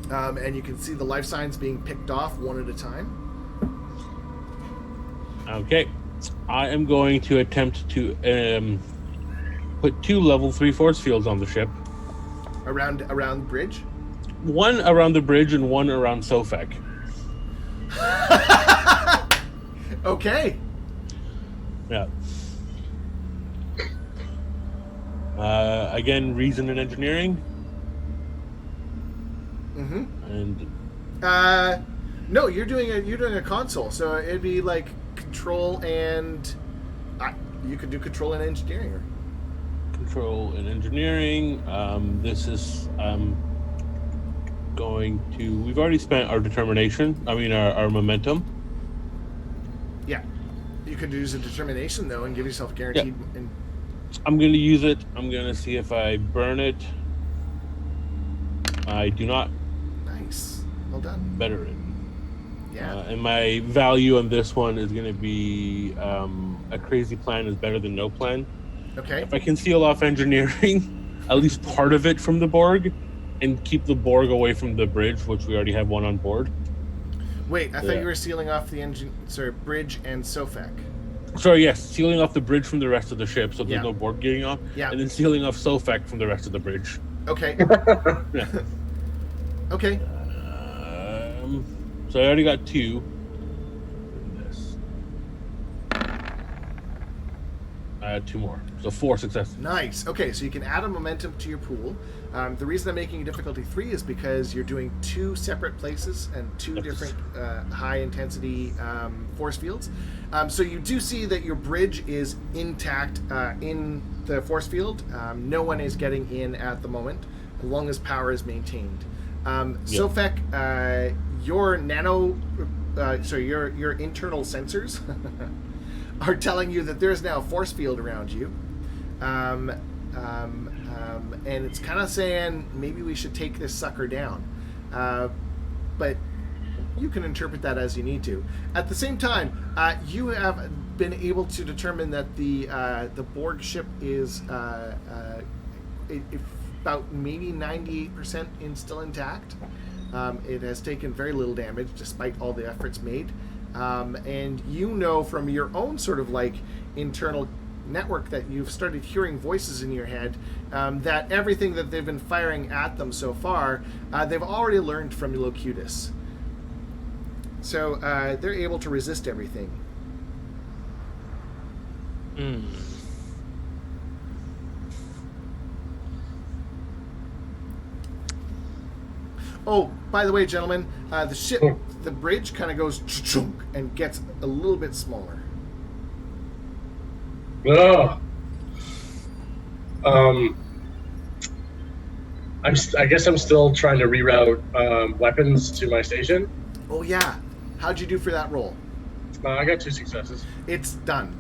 And you can see the life signs being picked off one at a time. Okay. I am going to attempt to put 2 level 3 force fields on the ship. Around the bridge? One around the bridge and one around Sofek. Okay. Yeah. Again, reason and engineering. Mm-hmm. And no, you're doing a console, so it'd be like control and you could do control and engineering. Control and engineering. This is going to. We've already spent our determination. I mean, our momentum. Yeah, you could use a determination though and give yourself guaranteed. Yeah. And I'm going to use it. I'm going to see if I burn it. I do not. Nice. Well done. Better it. Yeah. And my value on this one is going to be a crazy plan is better than no plan. Okay. If I can seal off engineering, at least part of it from the Borg, and keep the Borg away from the bridge, which we already have one on board. Wait, I thought you were sealing off the bridge and Sofek. Sorry, yes, sealing off the bridge from the rest of the ship, so there's no Borg getting off. Yeah. And then sealing off Sofek from the rest of the bridge. Okay. Yeah. Okay. So I already got 2. This. I had 2 more, so 4 successes. Nice. Okay, so you can add a momentum to your pool. The reason I'm making difficulty 3 is because you're doing 2 separate places and 2 different high-intensity force fields. So you do see that your bridge is intact in the force field. No one is getting in at the moment, as long as power is maintained. Sofek, your your internal sensors are telling you that there's now a force field around you. And it's kind of saying maybe we should take this sucker down. But you can interpret that as you need to. At the same time, you have been able to determine that the Borg ship is about maybe 98% still intact. It has taken very little damage despite all the efforts made. And you know from your own sort of like internal network that you've started hearing voices in your head that everything that they've been firing at them so far, they've already learned from Locutus. So they're able to resist everything. Oh, by the way, gentlemen, the bridge kind of goes chunk and gets a little bit smaller. Oh. I guess I'm still trying to reroute weapons to my station. Oh yeah, how'd you do for that roll? I got 2 successes. It's done.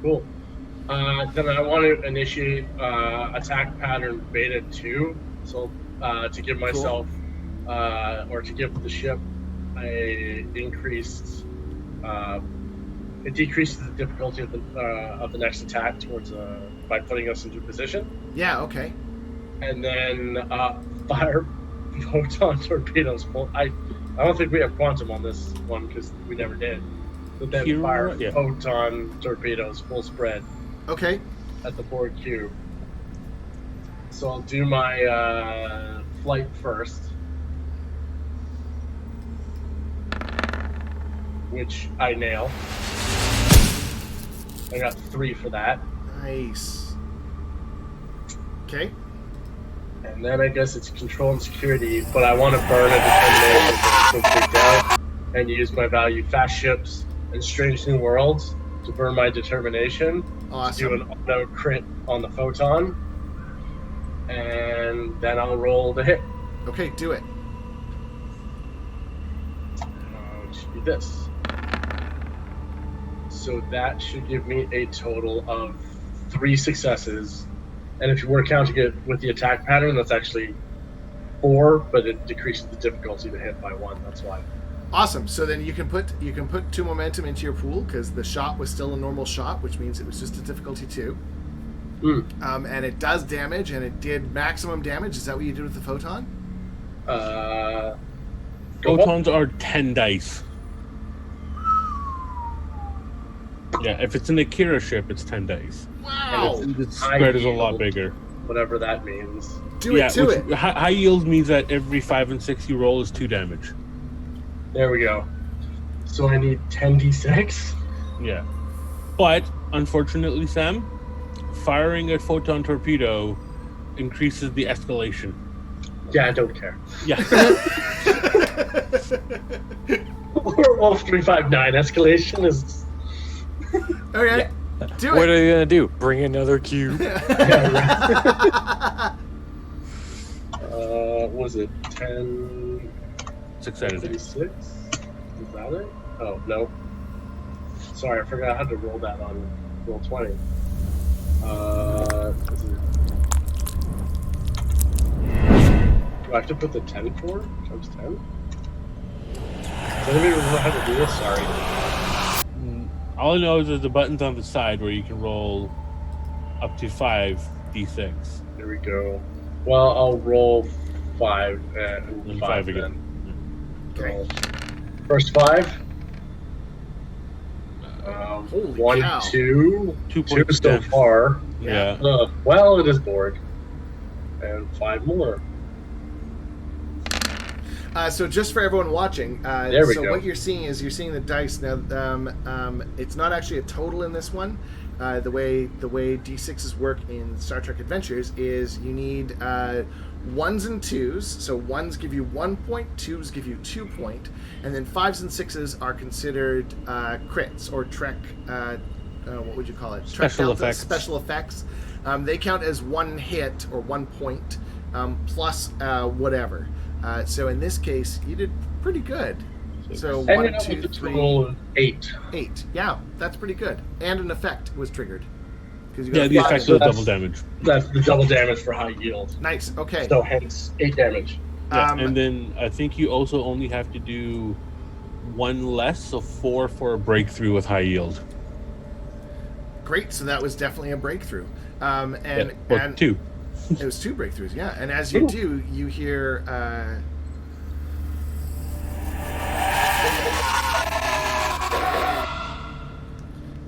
Cool. Then I want to initiate attack pattern beta 2. So to give myself or to give the ship a increased. It decreases the difficulty of the next attack towards by putting us into position. Yeah. Okay. And then fire photon torpedoes. I don't think we have quantum on this one because we never did. But then fire photon torpedoes full spread. Okay. At the Borg cube. So I'll do my flight first, which I nail. I got 3 for that. Nice. Okay. And then I guess it's control and security, but I want to burn a determination down and use my value fast ships and strange new worlds to burn my determination. Awesome. Do an auto crit on the photon, and then I'll roll the hit. Okay, do it. you this. So that should give me a total of 3 successes. And if you were counting it with the attack pattern, that's actually 4, but it decreases the difficulty to hit by 1. That's why. Awesome. So then you can put 2 momentum into your pool because the shot was still a normal shot, which means it was just a difficulty 2. And it does damage, and it did maximum damage. Is that what you did with the photon? Photons are 10 dice. Yeah, if it's an Akira ship, it's 10 dice. Wow. And the spread is a lot bigger. Whatever that means. Do it to it. High yield means that every 5 and 6 you roll is 2 damage. There we go. So I need 10d6? Yeah. But, unfortunately, Sam, firing a photon torpedo increases the escalation. Yeah, I don't care. Yeah. Wolf 359 escalation is... Okay. Yeah. Do What it. are you gonna do? Bring another cube? Was it 10... 6 out of 8. 36? Is that it? Oh, no. Sorry, I forgot I had to roll that on roll 20. Is it... Do I have to put the 10 for? Times 10? Does anybody remember how to do this? Sorry. All I know is there's the buttons on the side where you can roll up to 5d6. There we go. Well, I'll roll 5 and And 5 5 again. Okay. First 5. Holy 1, cow. 2. 2 2 points so down. far. Yeah. Well, it is bored. And 5 more. So just for everyone watching, There we so go. what you're seeing is you're seeing the dice now. It's not actually a total in this one. The way D6s work in Star Trek Adventures is you need 1s and 2s. So 1s give you 1 point, 2s give you 2 point, and then 5s and 6s are considered crits or Trek. What would you call it? Trek Special Delta, effects. Special effects. They count as 1 hit or 1 point plus whatever. So in this case, you did pretty good. So And 1, 2, with a 3, total of 8. 8. Yeah, that's pretty good. And an effect was triggered. 'Cause you Yeah, got the 5 effect in was it. double damage. That's the double damage for high yield. Nice. Okay. So hence 8 damage. Yeah, and then I think you also only have to do 1 less, so 4 for a breakthrough with high yield. Great. So that was definitely a breakthrough. And 2. it was 2 breakthroughs. Yeah. And as you do, you hear.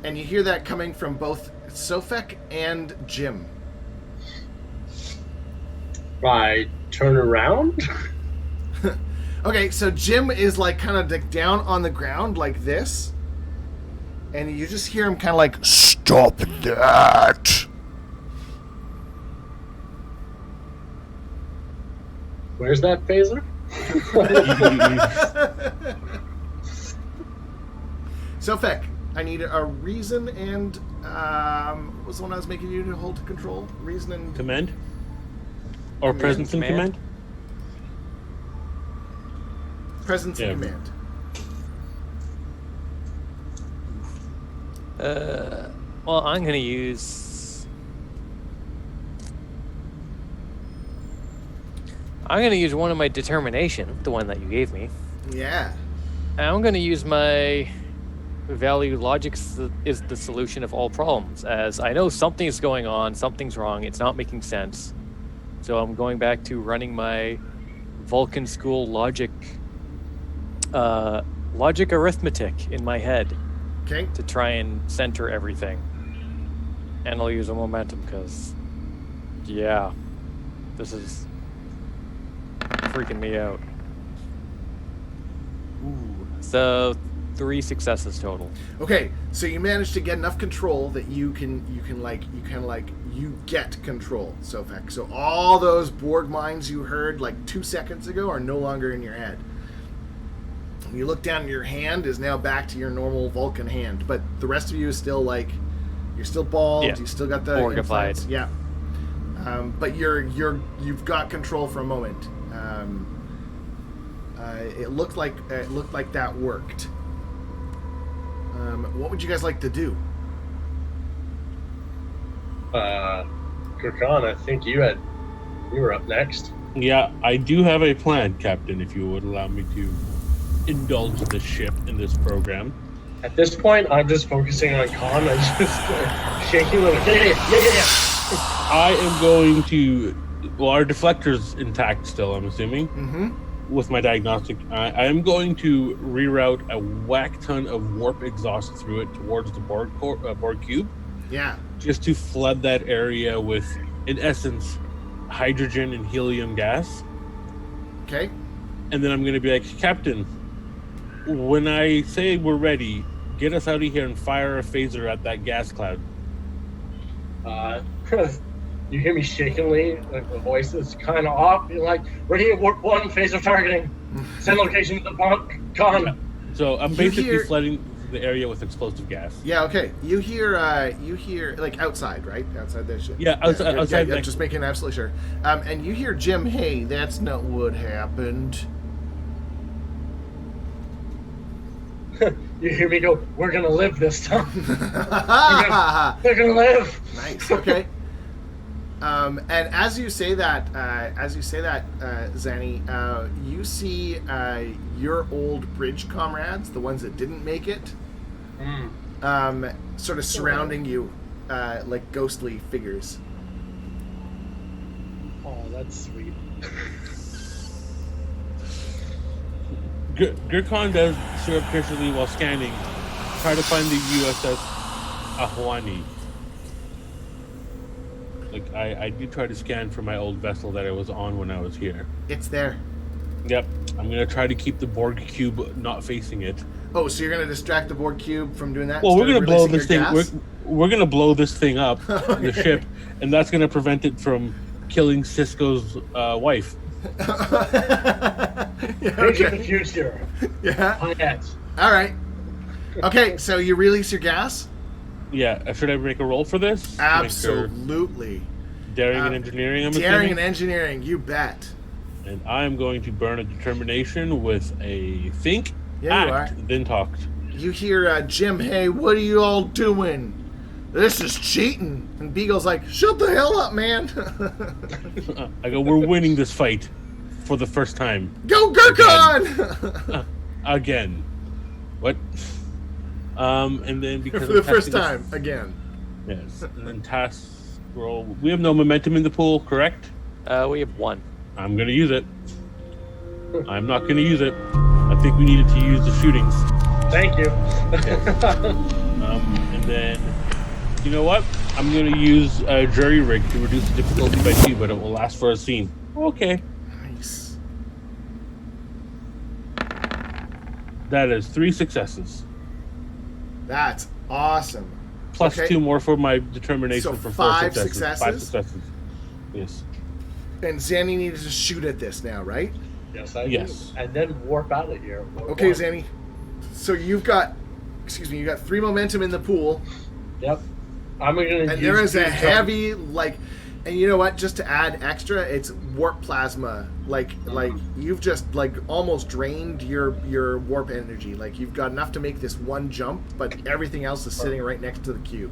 And you hear that coming from both Sofek and Jim. I turn around. Okay, so Jim is like kind of down on the ground like this. And you just hear him kind of like, "Stop that!" Where's that phaser? Sofek, I need a reason and what was the one I was making you to hold to control? Reason and Command? Or presence and Command? command? presence and Yeah. command. Well, I'm gonna use. I'm gonna use one of my determination, the one that you gave me. Yeah. And I'm gonna use my value logic is the solution of all problems. As I know something's going on, something's wrong, it's not making sense. So I'm going back to running my Vulcan school logic arithmetic in my head Okay. to try and center everything. And I'll use a momentum because, yeah, this is freaking me out. Ooh. So 3 successes total. Okay, so you managed to get enough control that you get control, Sofek. So all those board minds you heard like 2 seconds ago are no longer in your head. You look down at your hand is now back to your normal Vulcan hand, but the rest of you is still like, you're still bald. Yeah. You still got the Orgified. influence. Yeah. But you've got control for a moment. It looked like that worked. What would you guys like to do? Gurkhan, I think you were up next. Yeah, I do have a plan, Captain, if you would allow me to indulge the ship in this program. At this point, I'm just focusing on Khan. I'm just shaking them. Yeah. I am going to... Well, our deflector's intact still, I'm assuming. Mm-hmm. With my diagnostic, I am going to reroute a whack ton of warp exhaust through it towards the Borg cube. Yeah. Just to flood that area with, in essence, hydrogen and helium gas. Okay. And then I'm going to be like, Captain, when I say we're ready, get us out of here and fire a phaser at that gas cloud. You hear me shakingly, like the voice is kind of off. You're like, ready at warp 1, phaser targeting. Send location to the Khan. So I'm basically flooding the area with explosive gas. Yeah, okay. You hear like outside, right? Outside that shit. Yeah, outside. Yeah, just making absolutely sure. And you hear Jim, hey, that's not what happened. You hear me go, we're gonna live this time. We're gonna live. Nice. Okay. And as you say that, Xani, you see your old bridge comrades, the ones that didn't make it, sort of surrounding you like ghostly figures. Oh, that's sweet. Gurkhan does surreptitiously, while scanning, try to find the USS Ahwani. Like, I did try to scan for my old vessel that I was on when I was here. It's there. Yep. I'm going to try to keep the Borg cube not facing it. Oh, so you're going to distract the Borg cube from doing that? Well, we're going to blow this thing. Gas? We're going to blow this thing up, Okay. the ship, and that's going to prevent it from killing Cisco's wife. Yeah, Into okay. the future. Yeah. Payette. All right. Okay, so you release your gas? Yeah. Should I make a roll for this? To make sure- Absolutely. Daring and engineering, I'm Daring assuming? and engineering, you bet. And I'm going to burn a determination with a think, Yeah, you act, then talked. You hear Jim, hey, what are you all doing? This is cheating. And Beagle's like, shut the hell up, man. I go, we're winning this fight for the first time. Go Gurkhan! Again. What? And then because For the I'm first testing time, again. Yes. And then task roll. We have no momentum in the pool, correct? We have 1. I'm going to use it. I'm not going to use it. I think we needed to use the shootings. Thank you. And then, you know what? I'm going to use a jury rig to reduce the difficulty by 2, but it will last for a scene. Okay. Nice. That is 3 successes. That's awesome. Plus Okay. 2 more for my determination So for 4 5 successes. 5 successes? successes. Yes. And Xani needed to shoot at this now, right? Yes, I Yes. do. And then warp out of here. Warp Okay, one. Xani. So you got 3 momentum in the pool. Yep. I'm gonna. And use there is a these heavy, and you know what? Just to add extra, it's warp plasma. Like you've just almost drained your warp energy. Like you've got enough to make this one jump, but everything else is sitting right next to the cube.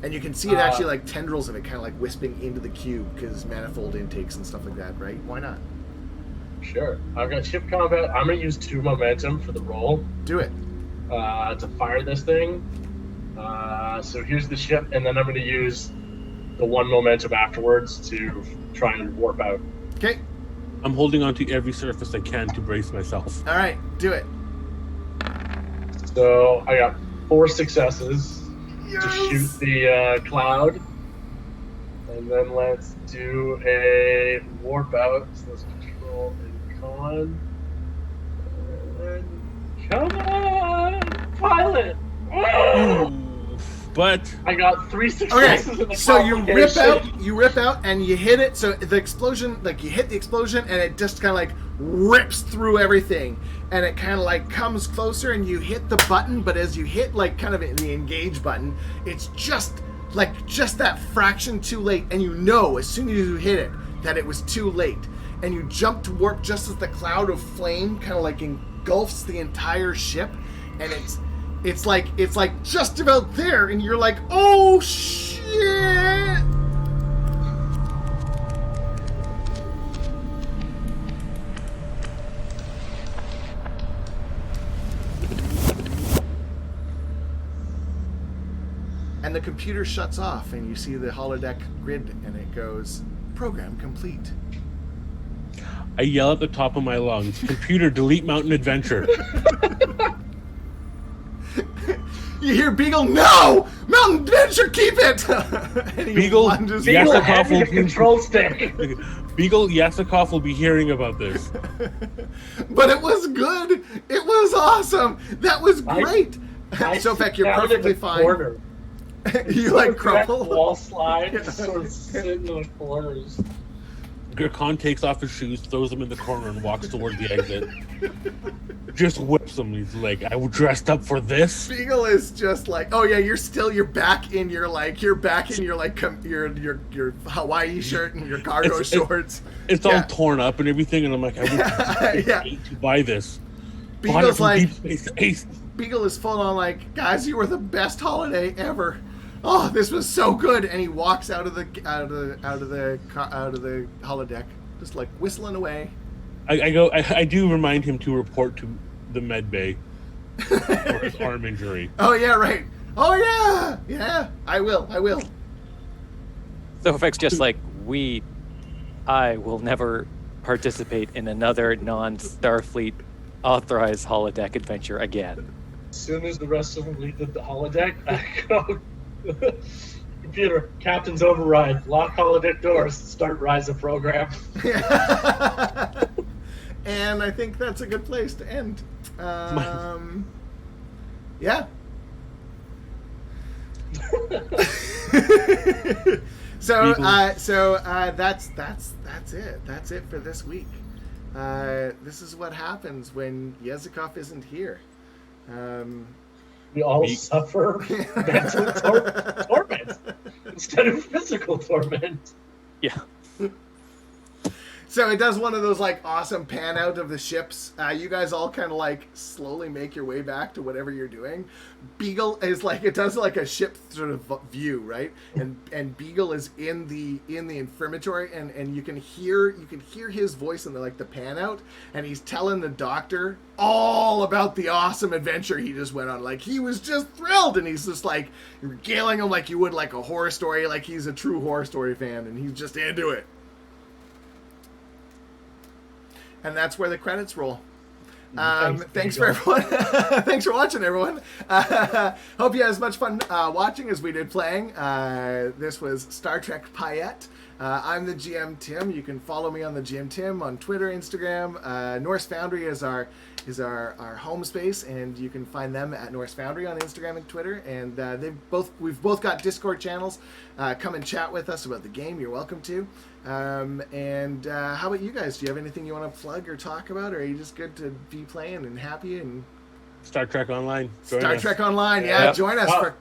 And you can see it actually like tendrils of it kind of like wisping into the cube because manifold intakes and stuff like that, right? Why not? Sure. I've got ship combat. I'm gonna use 2 momentum for the roll Do it. to fire this thing. So here's the ship, and then I'm gonna use the 1 momentum afterwards to try and warp out. Okay. I'm holding on to every surface I can to brace myself. All right. Do it. So I got 4 successes Yes! to shoot the cloud. And then let's do a warp out. So let's control and con. And come on, pilot! Woo! But I got 3 successes. In Okay, the so you complication. rip out, and you hit it. So the explosion, you hit the explosion, and it just kind of rips through everything, and it kind of comes closer, and you hit the button. But as you hit kind of the engage button, it's just that fraction too late, and you know as soon as you hit it that it was too late, and you jump to warp just as the cloud of flame kind of engulfs the entire ship, and it's like just about there, and you're like, oh shit! And the computer shuts off, and you see the holodeck grid, and it goes, program complete. I yell at the top of my lungs, computer, delete Mountain Adventure. You hear Beagle, no! Mountain Adventure, keep it! And he Beagle, lunges Beagle, Yesikov hand me will the control stick. Beagle Yesikov will be hearing about this. But it was good. It was awesome. That was great. Sofek, you're down in perfectly the fine. corner. You like Correct crumple? wall slide, just sort of sitting in the corners. Gurkhan takes off his shoes, throws them in the corner, and walks towards the exit. Just whips them. He's like, I dressed up for this. Beagle is just like, oh yeah, you're back in your your Hawaii shirt and your cargo shorts. It's all torn up and everything, and I'm like, I would hate to buy this. Beagle's like, Deep Space Ace. Beagle is full on like, guys, you were the best holiday ever. Oh, this was so good, and he walks out of the holodeck, just like whistling away. I do remind him to report to the med bay for his arm injury. Oh yeah, right. Oh yeah, I will. Sofek's just like, I will never participate in another non-Starfleet authorized holodeck adventure again. As soon as the rest of them leave the holodeck, I go, computer, captain's override, lock holodeck doors, start Rise of program. And I think that's a good place to end. Yeah. So that's it. That's it for this week. This is what happens when Yesikov isn't here. We all suffer mental torment instead of physical torment. Yeah. So it does one of those like awesome pan out of the ships. You guys all kind of like slowly make your way back to whatever you're doing. Beagle is like, it does like a ship sort of view, right? And Beagle is in the infirmary, and you can hear his voice in the pan out, and he's telling the doctor all about the awesome adventure he just went on. Like, he was just thrilled, and he's just like regaling him like you would like a horror story, like he's a true horror story fan, and he's just into it. And that's where the credits roll. Thanks for everyone. Thanks for watching, everyone. Hope you had as much fun watching as we did playing. This was Star Trek Payette. I'm the GM Tim. You can follow me on the GM Tim on Twitter, Instagram. Norse Foundry is our home space, and you can find them at Norse Foundry on Instagram and Twitter. And we've both got Discord channels. Come and chat with us about the game. You're welcome to. And how about you guys? Do you have anything you want to plug or talk about, or are you just good to be playing and happy? And Star Trek Online. Trek Online, yeah. Join us for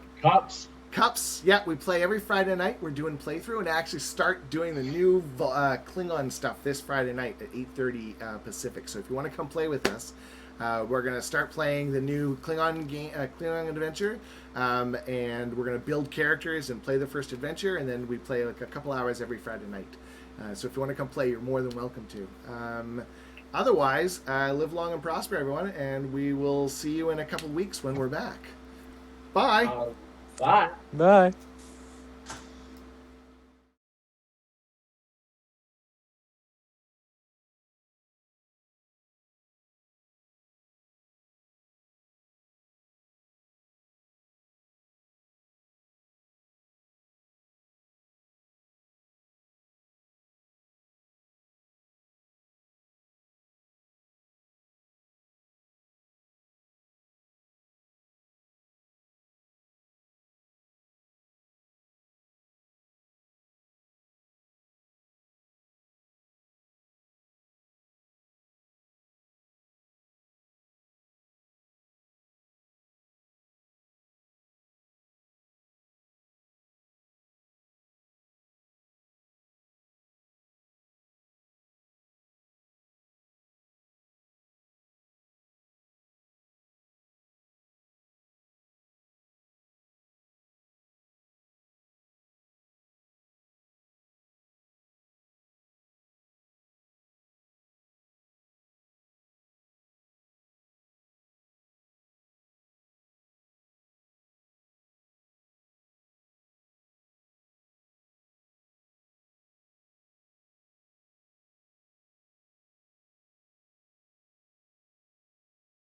Cups. Yeah, we play every Friday night. We're doing playthrough and actually start doing the new Klingon stuff this Friday night at 8:30 Pacific. So if you want to come play with us, we're going to start playing the new Klingon game, Klingon adventure, and we're going to build characters and play the first adventure, and then we play like a couple hours every Friday night. So if you want to come play, you're more than welcome to. Otherwise, live long and prosper, everyone, and we will see you in a couple weeks when we're back. Bye. Bye. Bye.